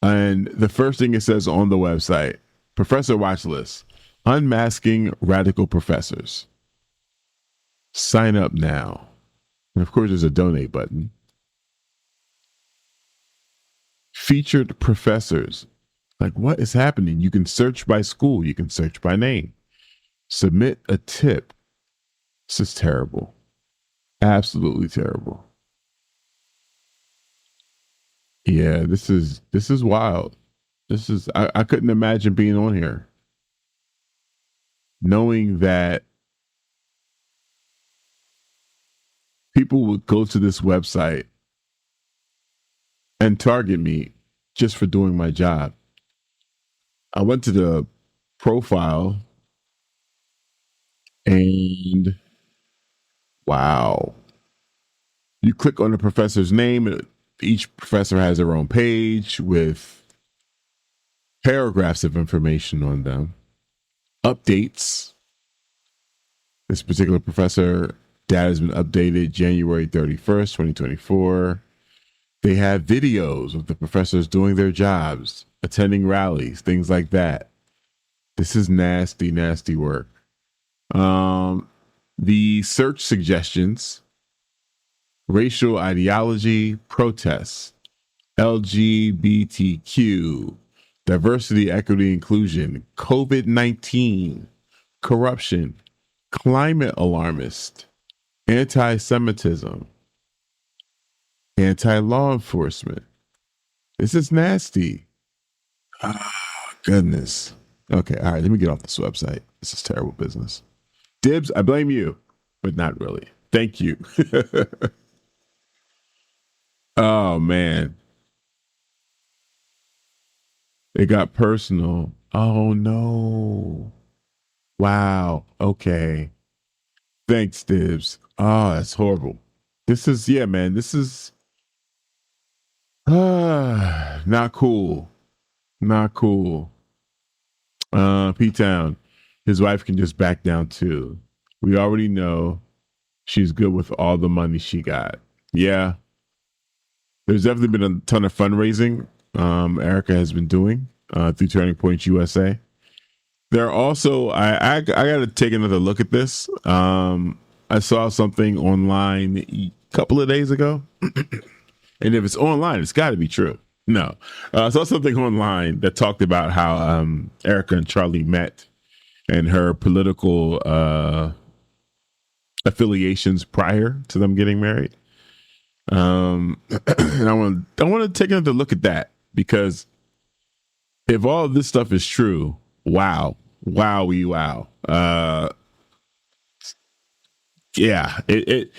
And the first thing it says on the website, Professor Watchlist, unmasking radical professors. Sign up now. And of course, there's a donate button. Featured professors. Like, what is happening? You can search by school. You can search by name. Submit a tip. This is terrible. Absolutely terrible. Yeah, this is wild. I couldn't imagine being on here knowing that people would go to this website and target me just for doing my job. I went to the profile and wow. You click on the professor's name. Each professor has their own page with paragraphs of information on them. Updates. This particular professor, data has been updated January 31st, 2024. They have videos of the professors doing their jobs, attending rallies, things like that. This is nasty, nasty work. The search suggestions: racial ideology, protests, LGBTQ, diversity, equity, inclusion, COVID-19, corruption, climate alarmist, anti-Semitism, anti-law enforcement. This is nasty. Oh, goodness. Okay, all right, let me get off this website. This is terrible business. Dibs, I blame you, but not really. Thank you. Oh, man. It got personal. Oh, no. Wow. Okay. Thanks, Dibs. Oh, that's horrible. This is, yeah, man. This is not cool. Not cool. P-Town, his wife can just back down too. We already know she's good with all the money she got. Yeah. There's definitely been a ton of fundraising Erica has been doing through Turning Point USA. There are also, I got to take another look at this. I saw something online a couple of days ago. And if it's online, it's got to be true. No. I saw something online that talked about how Erica and Charlie met and her political affiliations prior to them getting married. And I want to take another look at that, because if all of this stuff is true, wow. Yeah, it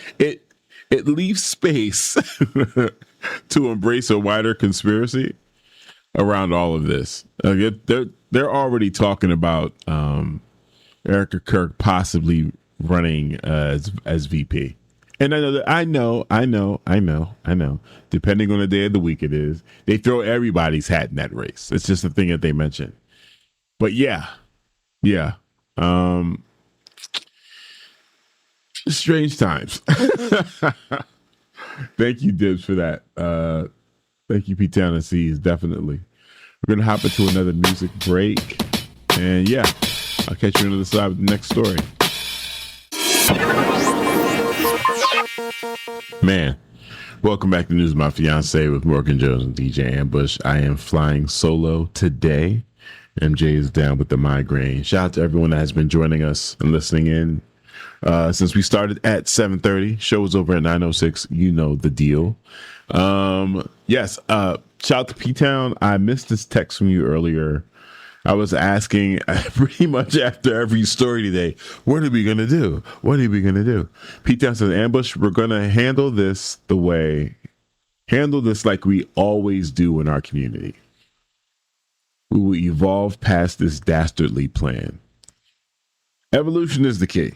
leaves space to embrace a wider conspiracy around all of this. They're already talking about Erica Kirk possibly running as VP. And I know. Depending on the day of the week it is, they throw everybody's hat in that race. It's just a thing that they mention. But yeah. Strange times. Thank you, Dibs, for that. Thank you, Pete Tennessee. Definitely. We're gonna hop into another music break, and yeah, I'll catch you on the other side with the next story. Man, welcome back to News of My Fiancé with Morgan Jones and DJ Ambush. I am flying solo today. MJ is down with the migraine. Shout out to everyone that has been joining us and listening in since we started at 7:30. Show was over at 9:06. You know the deal. Yes. Shout out to P-Town. I missed this text from you earlier. I was asking pretty much after every story today, what are we going to do? What are we going to do? P-Town says, Ambush, we're going to handle this like we always do in our community. We will evolve past this dastardly plan. Evolution is the key.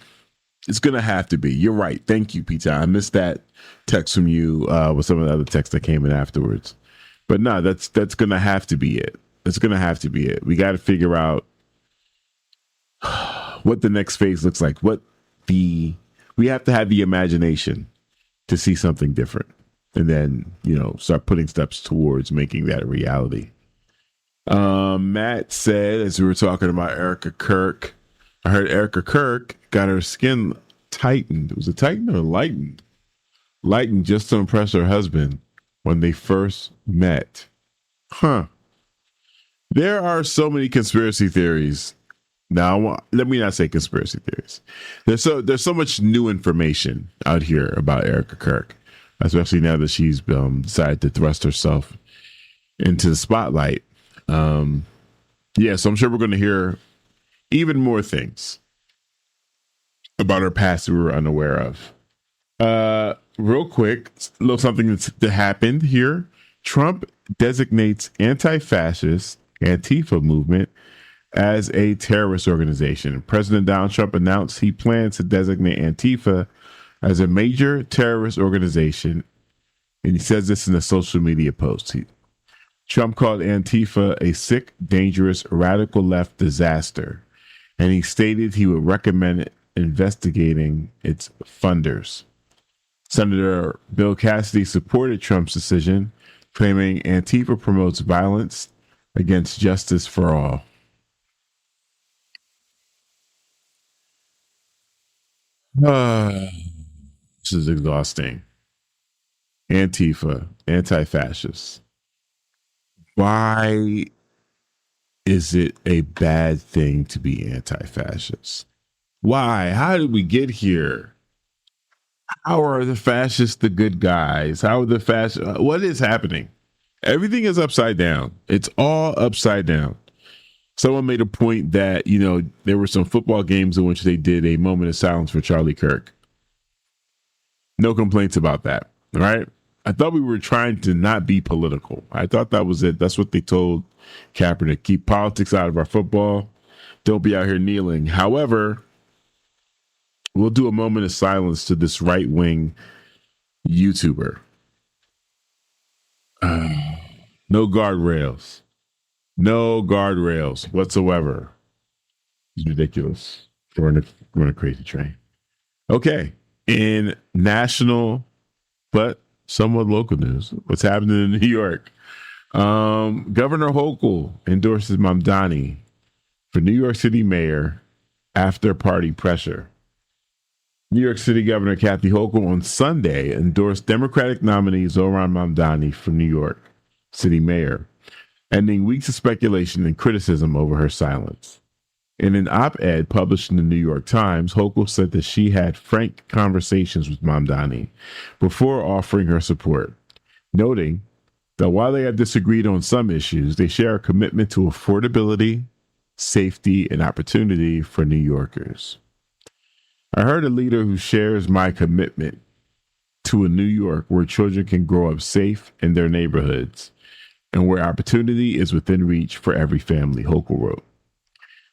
It's going to have to be. You're right. Thank you, P-Town. I missed that text from you with some of the other texts that came in afterwards. But no, that's going to have to be it. It's going to have to be it. We got to figure out what the next phase looks like. We have to have the imagination to see something different, and then, start putting steps towards making that a reality. Matt said, as we were talking about Erica Kirk, I heard Erica Kirk got her skin tightened. Was it tightened or lightened? Lightened just to impress her husband when they first met. Huh. There are so many conspiracy theories. Now, let me not say conspiracy theories. There's so much new information out here about Erica Kirk, especially now that she's decided to thrust herself into the spotlight. So I'm sure we're going to hear even more things about her past we were unaware of. Real quick, a little something that happened here. Trump designates anti-fascist Antifa movement as a terrorist organization. President Donald Trump announced he plans to designate Antifa as a major terrorist organization, and he says this in a social media post. Trump called Antifa a sick, dangerous, radical left disaster, and he stated he would recommend investigating its funders. Senator Bill Cassidy supported Trump's decision, claiming Antifa promotes violence against justice for all. This is exhausting. Antifa, anti-fascist. Why is it a bad thing to be anti-fascist? Why? How did we get here? How are the fascists the good guys? How are the fascists? What is happening? Everything is upside down. It's all upside down. Someone made a point that, there were some football games in which they did a moment of silence for Charlie Kirk. No complaints about that, right? I thought we were trying to not be political. I thought that was it. That's what they told Kaepernick. Keep politics out of our football. Don't be out here kneeling. However, we'll do a moment of silence to this right-wing YouTuber. No guardrails. No guardrails whatsoever. It's ridiculous. We're on a crazy train. Okay. In national, but somewhat local news, what's happening in New York? Governor Hochul endorses Mamdani for New York City mayor after party pressure. New York City Governor Kathy Hochul on Sunday endorsed Democratic nominee Zohran Mamdani for New York City mayor, ending weeks of speculation and criticism over her silence. In an op-ed published in the New York Times, Hochul said that she had frank conversations with Mamdani before offering her support, noting that while they have disagreed on some issues, they share a commitment to affordability, safety, and opportunity for New Yorkers. I heard a leader who shares my commitment to a New York where children can grow up safe in their neighborhoods and where opportunity is within reach for every family, Hochul wrote.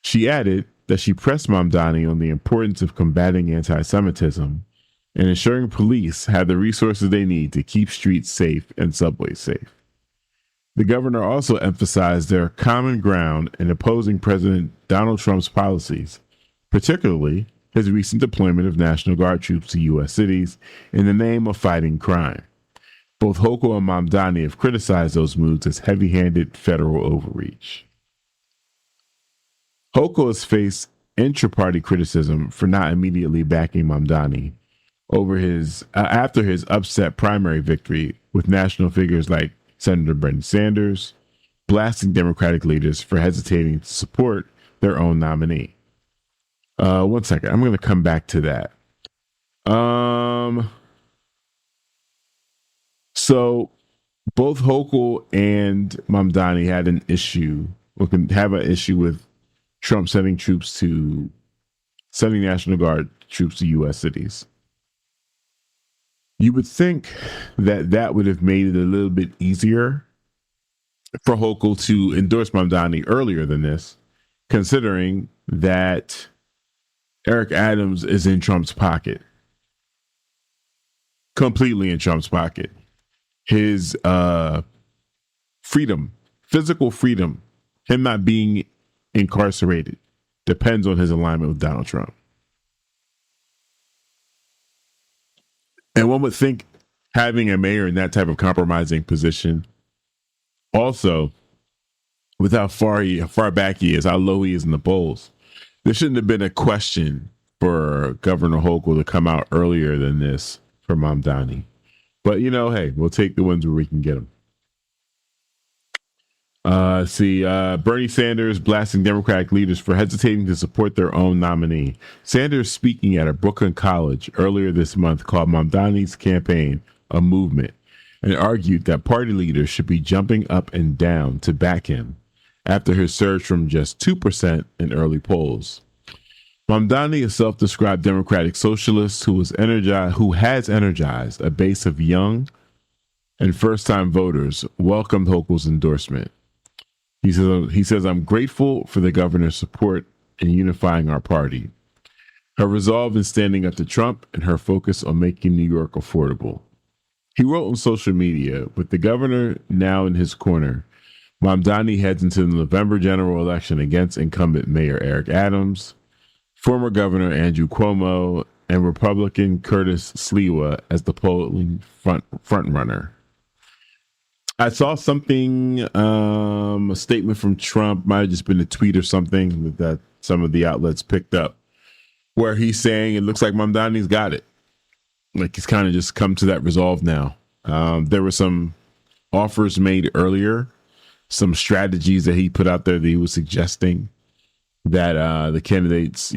She added that she pressed Mamdani on the importance of combating anti-Semitism and ensuring police have the resources they need to keep streets safe and subways safe. The governor also emphasized their common ground in opposing President Donald Trump's policies, particularly his recent deployment of National Guard troops to U.S. cities in the name of fighting crime. Both Hochul and Mamdani have criticized those moves as heavy-handed federal overreach. Hochul has faced intra-party criticism for not immediately backing Mamdani over his after his upset primary victory, with national figures like Senator Bernie Sanders blasting Democratic leaders for hesitating to support their own nominee. One second, I'm going to come back to that. So both Hochul and Mamdani had an issue, or can have an issue with Trump sending National Guard troops to U.S. cities. You would think that would have made it a little bit easier for Hochul to endorse Mamdani earlier than this, considering that Eric Adams is in Trump's pocket, completely in Trump's pocket. His freedom, physical freedom, him not being incarcerated, depends on his alignment with Donald Trump. And one would think having a mayor in that type of compromising position, also with how far back he is, how low he is in the polls, there shouldn't have been a question for Governor Hochul to come out earlier than this for Mamdani. But, hey, we'll take the ones where we can get them. Bernie Sanders blasting Democratic leaders for hesitating to support their own nominee. Sanders, speaking at a Brooklyn college earlier this month, called Mamdani's campaign a movement and argued that party leaders should be jumping up and down to back him after his surge from just 2% in early polls. Mamdani, a self-described democratic socialist who has energized a base of young and first-time voters, welcomed Hochul's endorsement. He says, I'm grateful for the governor's support in unifying our party, her resolve in standing up to Trump, and her focus on making New York affordable. He wrote on social media, with the governor now in his corner, Mamdani heads into the November general election against incumbent Mayor Eric Adams, former Governor Andrew Cuomo, and Republican Curtis Sliwa as the polling front runner. I saw something, a statement from Trump, might have just been a tweet or something that some of the outlets picked up, where he's saying it looks like Mamdani's got it. Like he's kind of just come to that resolve now. There were some offers made earlier, some strategies that he put out there that he was suggesting that the candidates,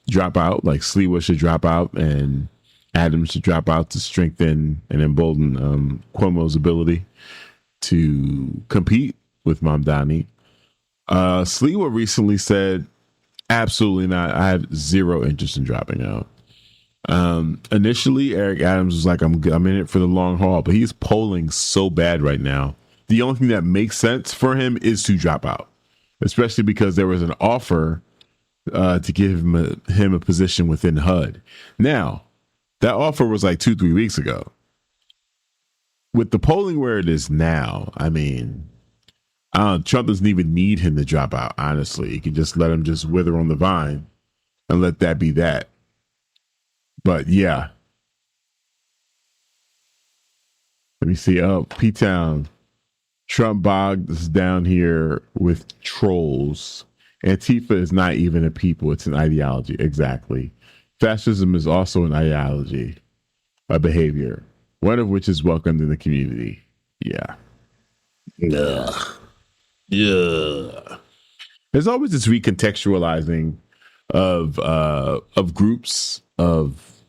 drop out, like Sliwa should drop out and Adams should drop out to strengthen and embolden Cuomo's ability to compete with Mamdani. Sliwa recently said, absolutely not. I have zero interest in dropping out. Initially, Eric Adams was like, I'm in it for the long haul, but he's polling so bad right now. The only thing that makes sense for him is to drop out, especially because there was an offer to give him a position within HUD. Now, that offer was like 2-3 weeks ago. With the polling where it is now, I mean, Trump doesn't even need him to drop out, honestly. He can just let him just wither on the vine and let that be that. But yeah. Let me see. Oh, P-Town. Trump bogs down here with trolls. Antifa is not even a people, it's an ideology. Exactly. Fascism is also an ideology, a behavior, one of which is welcomed in the community. Yeah. Ugh. Yeah. There's always this recontextualizing of groups, of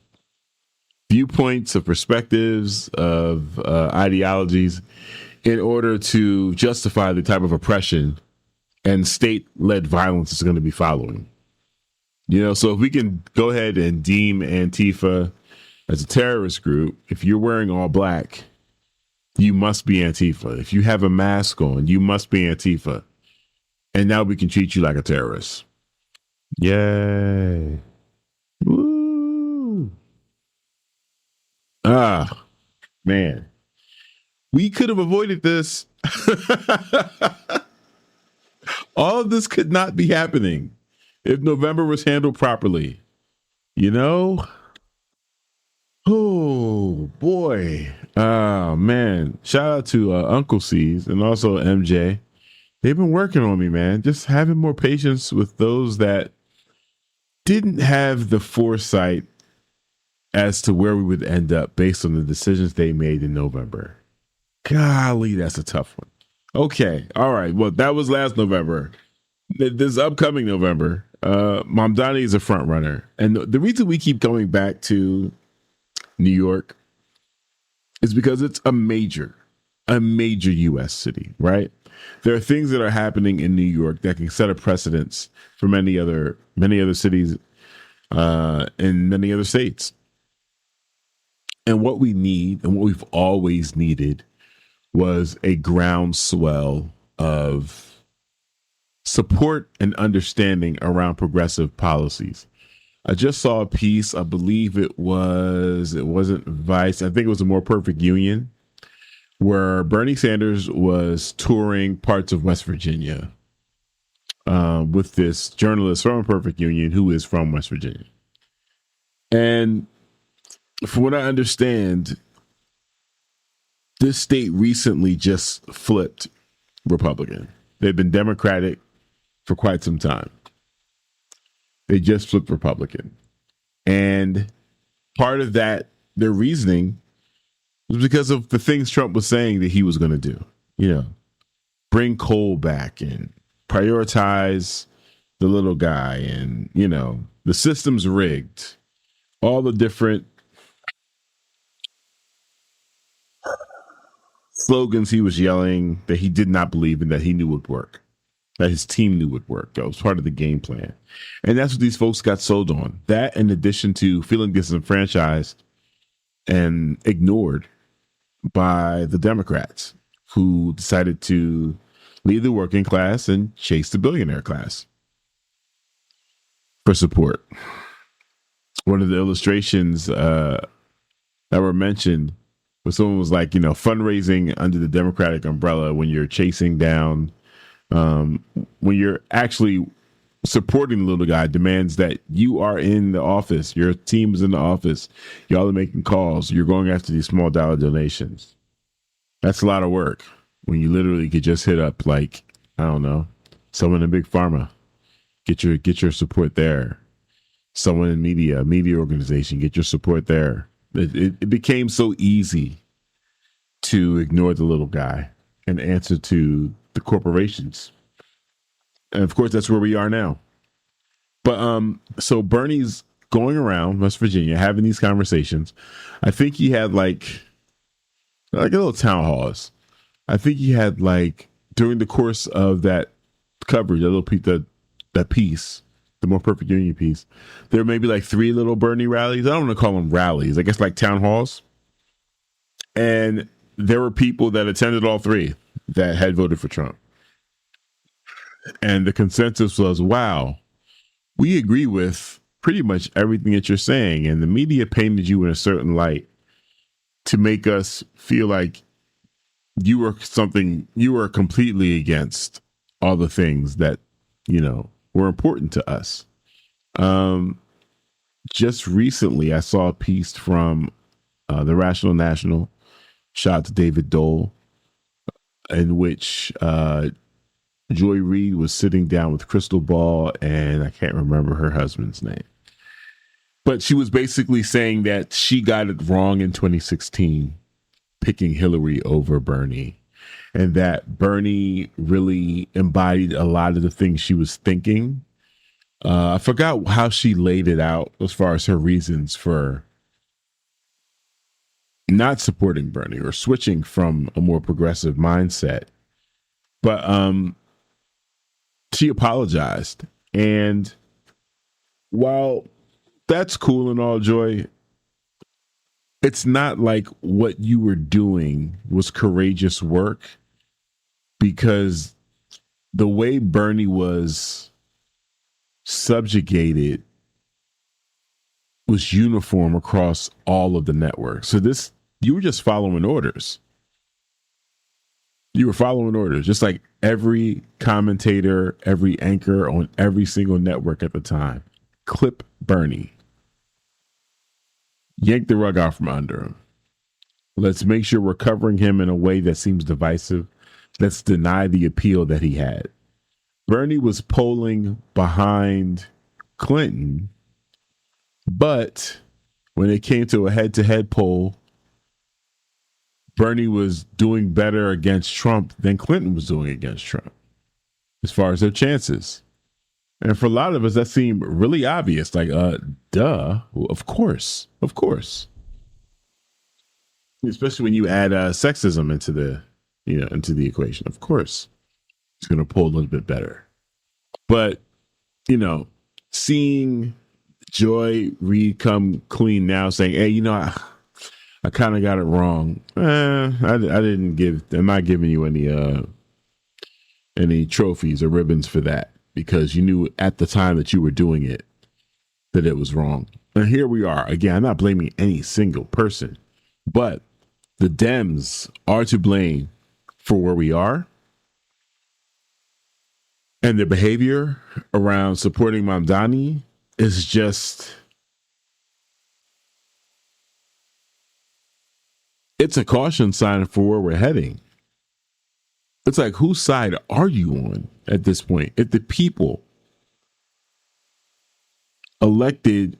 viewpoints, of perspectives, of ideologies, in order to justify the type of oppression and state-led violence is going to be following. So if we can go ahead and deem Antifa as a terrorist group, if you're wearing all black, you must be Antifa. If you have a mask on, you must be Antifa. And now we can treat you like a terrorist. Yay. Woo. Ah, man. We could have avoided this. All of this could not be happening if November was handled properly. You know, oh boy, oh man! Shout out to Uncle C's and also MJ. They've been working on me, man. Just having more patience with those that didn't have the foresight as to where we would end up based on the decisions they made in November. Golly, that's a tough one. Okay, all right. Well, that was last November. This upcoming November, Mamdani is a front runner, and the reason we keep going back to New York is because it's a major U.S. city, right? There are things that are happening in New York that can set a precedence for many other cities in many other states. And what we need, and what we've always needed, was a groundswell of support and understanding around progressive policies. I just saw a piece, I believe it wasn't Vice, I think it was a More Perfect Union, where Bernie Sanders was touring parts of West Virginia with this journalist from Perfect Union who is from West Virginia. And from what I understand, this state recently just flipped Republican. They've been Democratic for quite some time. They just flipped Republican. And part of that, their reasoning was because of the things Trump was saying that he was going to do. You know, bring Kool back and prioritize the little guy, and, you know, the system's rigged. All the different slogans he was yelling that he did not believe in, that he knew would work, that his team knew would work. That was part of the game plan. And that's what these folks got sold on. That, in addition to feeling disenfranchised and ignored by the Democrats, who decided to leave the working class and chase the billionaire class for support. One of the illustrations that were mentioned where someone was like, you know, fundraising under the Democratic umbrella when you're chasing down, when you're actually supporting the little guy, demands that you are in the office, your team is in the office, y'all are making calls, you're going after these small dollar donations. That's a lot of work when you literally could just hit up, like, I don't know, someone in big pharma, get your support there. Someone in media organization, get your support there. It became so easy to ignore the little guy and answer to the corporations. And of course, that's where we are now. But so Bernie's going around West Virginia having these conversations. I think he had like a little town halls. I think he had, like, during the course of that coverage, that piece, the More Perfect Union piece, there may be like 3 little Bernie rallies. I don't want to call them rallies. I guess like town halls. And there were people that attended all 3 that had voted for Trump. And the consensus was, wow, we agree with pretty much everything that you're saying. And the media painted you in a certain light to make us feel like you were completely against all the things that, you know, were important to us. Just recently, I saw a piece from the Rational National, shout out to David Dole, in which Joy Reid was sitting down with Crystal Ball, and I can't remember her husband's name. But she was basically saying that she got it wrong in 2016, picking Hillary over Bernie, and that Bernie really embodied a lot of the things she was thinking. I forgot how she laid it out as far as her reasons for not supporting Bernie or switching from a more progressive mindset. But she apologized. And while that's cool and all, Joy, it's not like what you were doing was courageous work, because the way Bernie was subjugated was uniform across all of the networks. So you were just following orders. You were following orders, just like every commentator, every anchor on every single network at the time. Clip Bernie. yank the rug out from under him. Let's make sure we're covering him in a way that seems divisive. Let's deny the appeal that he had. Bernie was polling behind Clinton, but when it came to a head-to-head poll, Bernie was doing better against Trump than Clinton was doing against Trump as far as their chances. And for a lot of us, that seemed really obvious. Like, duh, of course. Especially when you add sexism into the equation. Of course, it's going to pull a little bit better. But, seeing Joy Reid come clean now, saying, hey, I kind of got it wrong. I'm not giving you any trophies or ribbons for that, because you knew at the time that you were doing it that it was wrong. And here we are. Again, I'm not blaming any single person, but the Dems are to blame for where we are. And their behavior around supporting Mamdani is just, it's a caution sign for where we're heading. It's like, whose side are you on at this point? If the people elected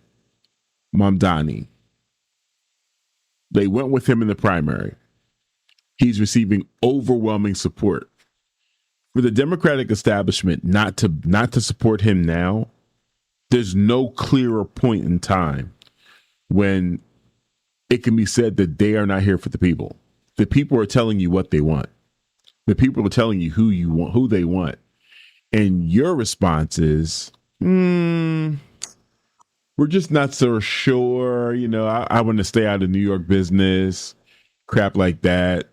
Mamdani, they went with him in the primary, he's receiving overwhelming support. For the Democratic establishment not to support him now, there's no clearer point in time when it can be said that they are not here for the people. The people are telling you what they want. The people are telling you who they want. And your response is, we're just not so sure. I want to stay out of New York business, crap like that.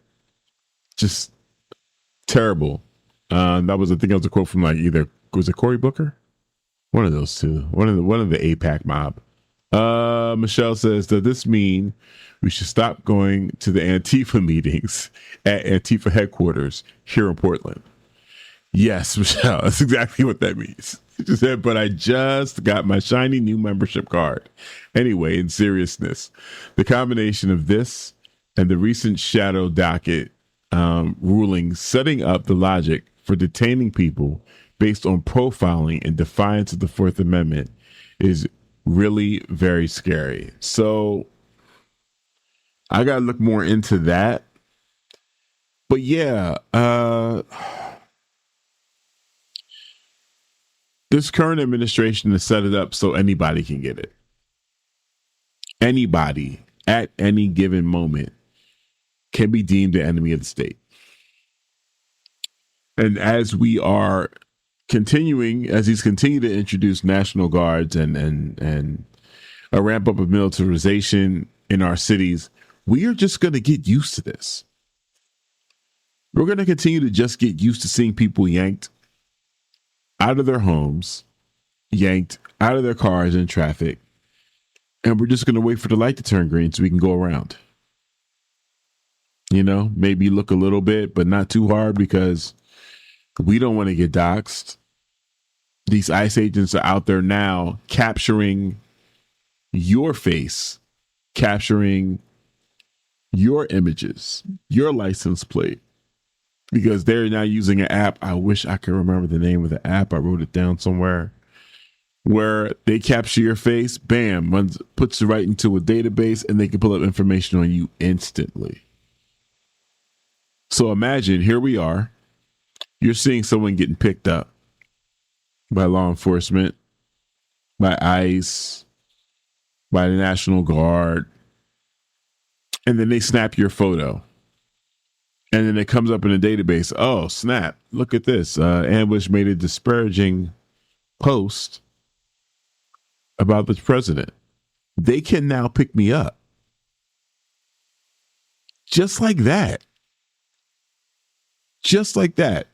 Just terrible. That was, I think, it was a quote from was it Cory Booker? One of those two. One of the APAC mob. Michelle says, does this mean we should stop going to the Antifa meetings at Antifa headquarters here in Portland? Yes, Michelle, that's exactly what that means. She just said, but I just got my shiny new membership card. Anyway, in seriousness, the combination of this and the recent shadow docket ruling setting up the logic for detaining people based on profiling in defiance of the Fourth Amendment is really very scary. So I got to look more into that. But yeah, this current administration has set it up so anybody can get it. Anybody at any given moment can be deemed an enemy of the state. And as we are as he's continued to introduce National Guards and a ramp up of militarization in our cities, we are just going to get used to this. We're going to continue to just get used to seeing people yanked out of their homes, yanked out of their cars in traffic, and we're just going to wait for the light to turn green so we can go around. Maybe look a little bit, but not too hard, because we don't want to get doxxed. These ICE agents are out there now capturing your face, capturing your images, your license plate, because they're now using an app. I wish I could remember the name of the app. I wrote it down somewhere, where they capture your face, bam, puts it right into a database, and they can pull up information on you instantly. So imagine, here we are. You're seeing someone getting picked up by law enforcement, by ICE, by the National Guard, and then they snap your photo. And then it comes up in a database. Oh, snap. Look at this. Ambush made a disparaging post about the president. They can now pick me up. Just like that. Just like that.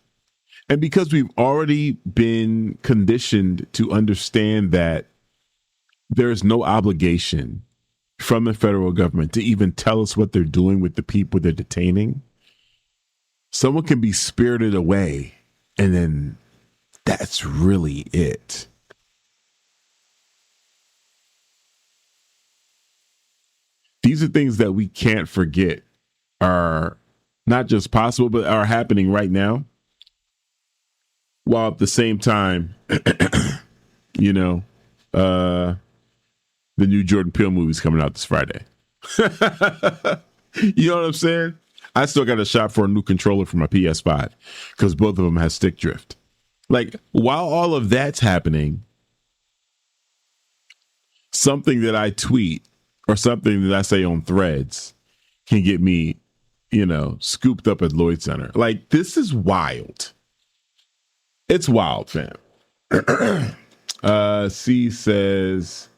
And because we've already been conditioned to understand that there is no obligation from the federal government to even tell us what they're doing with the people they're detaining, someone can be spirited away, and then that's really it. These are things that we can't forget are not just possible, but are happening right now. While at the same time, you know, the new Jordan Peele movie's coming out this Friday. You know what I'm saying? I still got a shop for a new controller for my PS5 because both of them have stick drift. Like, while all of that's happening, something that I tweet or something that I say on Threads can get me, scooped up at Lloyd Center. Like, this is wild. It's wild, fam. C says,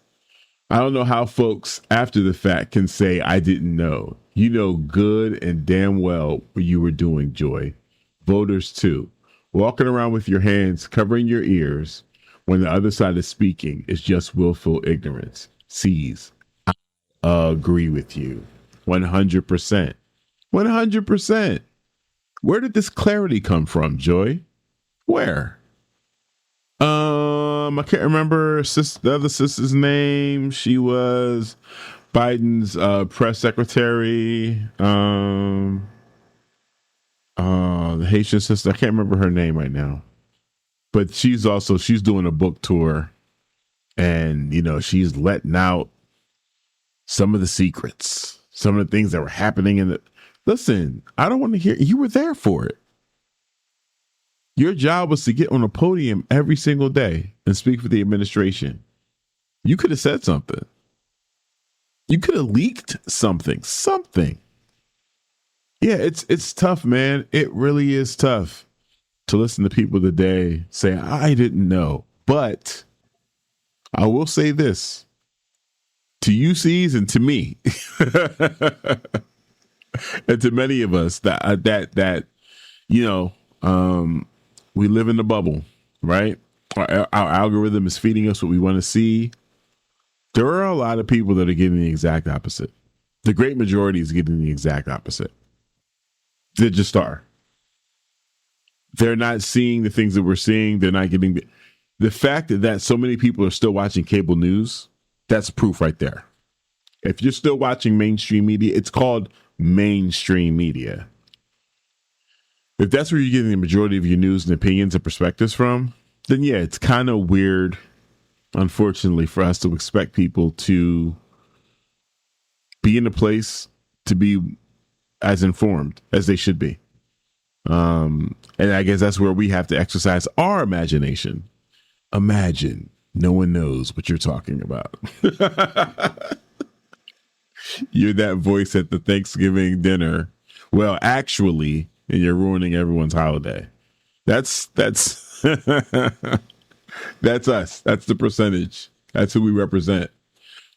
I don't know how folks after the fact can say I didn't know. You know good and damn well what you were doing, Joy. Voters too. Walking around with your hands covering your ears when the other side is speaking is just willful ignorance. C's. I agree with you. 100%. 100%. Where did this clarity come from, Joy? Where? I can't remember the other sister's name. She was Biden's press secretary. The Haitian sister. I can't remember her name right now. But she's doing a book tour, and she's letting out some of the secrets, some of the things that were happening listen, I don't want to hear, you were there for it. Your job was to get on a podium every single day and speak for the administration. You could have said something. You could have leaked something. Yeah, it's tough, man. It really is tough to listen to people today say, I didn't know. But I will say this to UCs and to me and to many of us that we live in the bubble, right? Our algorithm is feeding us what we want to see. There are a lot of people that are getting the exact opposite. The great majority is getting the exact opposite. They just are. They're not seeing the things that we're seeing. They're not getting the fact that so many people are still watching cable news. That's proof right there. If you're still watching mainstream media, it's called mainstream media. If that's where you're getting the majority of your news and opinions and perspectives from, then yeah, it's kind of weird, unfortunately, for us to expect people to be in a place to be as informed as they should be. And I guess that's where we have to exercise our imagination. Imagine no one knows what you're talking about. You're that voice at the Thanksgiving dinner. Well, actually, and you're ruining everyone's holiday. That's that's us. That's the percentage. That's who we represent.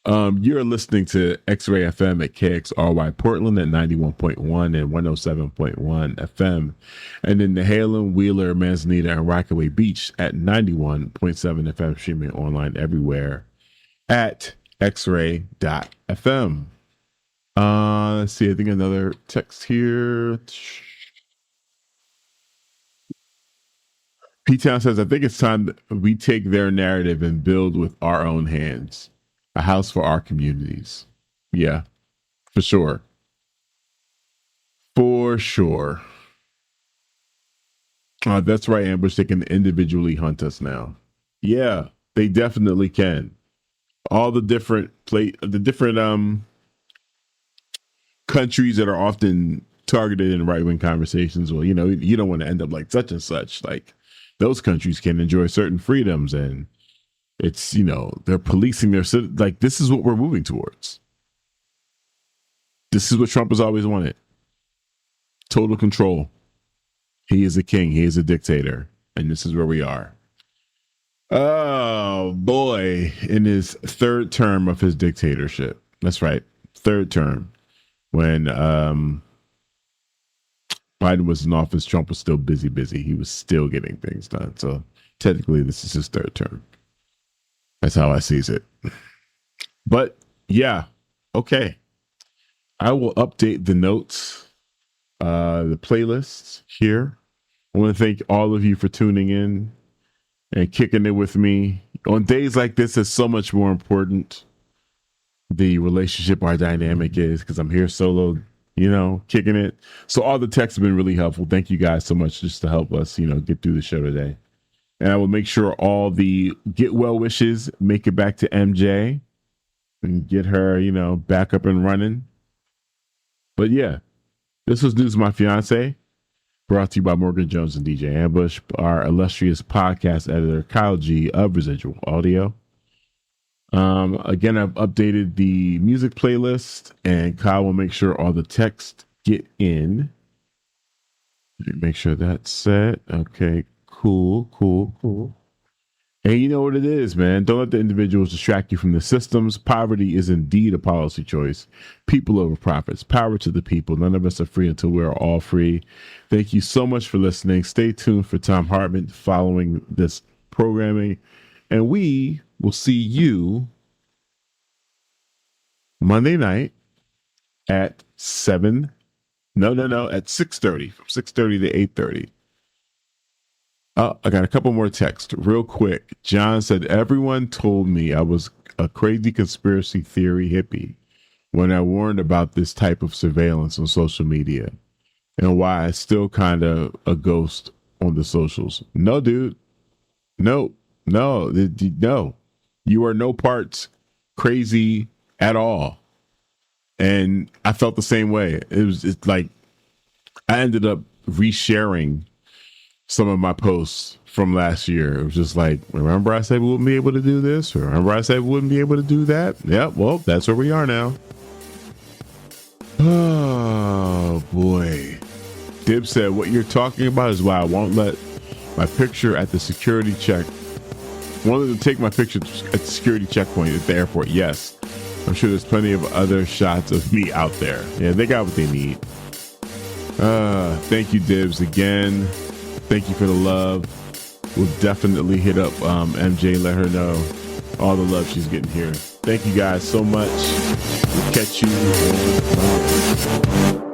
You're listening to X-Ray FM at KXRY Portland at 91.1 and 107.1 FM, and in Nehalem, Wheeler, Manzanita, and Rockaway Beach at 91.7 FM, streaming online everywhere at xray.fm. Let's see, I think another text here. P-Town says, I think it's time that we take their narrative and build with our own hands. A house for our communities. Yeah, for sure. For sure. That's right, Ambush. They can individually hunt us now. Yeah, they definitely can. All the different countries that are often targeted in right-wing conversations. Well, you don't want to end up like such and such. Like, those countries can enjoy certain freedoms, and it's, they're policing their citizens. Like, this is what we're moving towards. This is what Trump has always wanted. Total control. He is a king. He is a dictator. And this is where we are. Oh, boy. In his third term of his dictatorship. That's right. Third term. When Biden was in office, Trump was still busy. He was still getting things done. So technically, this is his third term. That's how I sees it. But yeah, okay. I will update the notes, the playlists here. I want to thank all of you for tuning in and kicking it with me. On days like this, it's so much more important the relationship, our dynamic is, because I'm here solo, kicking it. So all the texts have been really helpful. Thank you guys so much just to help us, get through the show today. And I will make sure all the get well wishes make it back to MJ and get her, back up and running. But yeah, this was News of My Fiancé, brought to you by Morgan Jones and DJ Ambush, our illustrious podcast editor, Kyle G of Residual Audio. Again, I've updated the music playlist, and Kyle will make sure all the text get in. Make sure that's set. Okay, cool. And you know what it is, man. Don't let the individuals distract you from the systems. Poverty is indeed a policy choice. People over profits. Power to the people. None of us are free until we're all free. Thank you so much for listening. Stay tuned for Tom Hartman following this programming. And we will see you Monday night at 7. No, at 6:30. From 6:30 to 8:30. I got a couple more texts real quick. John said, everyone told me I was a crazy conspiracy theory hippie when I warned about this type of surveillance on social media and why I still kind of a ghost on the socials. No, dude. No. You are no parts crazy at all. And I felt the same way. It's like I ended up resharing some of my posts from last year. It was just like, remember I said we wouldn't be able to do this? Remember I said we wouldn't be able to do that? Yep, well, that's where we are now. Oh, boy. Dib said, what you're talking about is why I won't let my picture at the security check. Wanted to take my picture at the security checkpoint at the airport. Yes. I'm sure there's plenty of other shots of me out there. Yeah, they got what they need. Thank you, Dibs, again. Thank you for the love. We'll definitely hit up MJ, let her know all the love she's getting here. Thank you guys so much. We'll catch you tomorrow.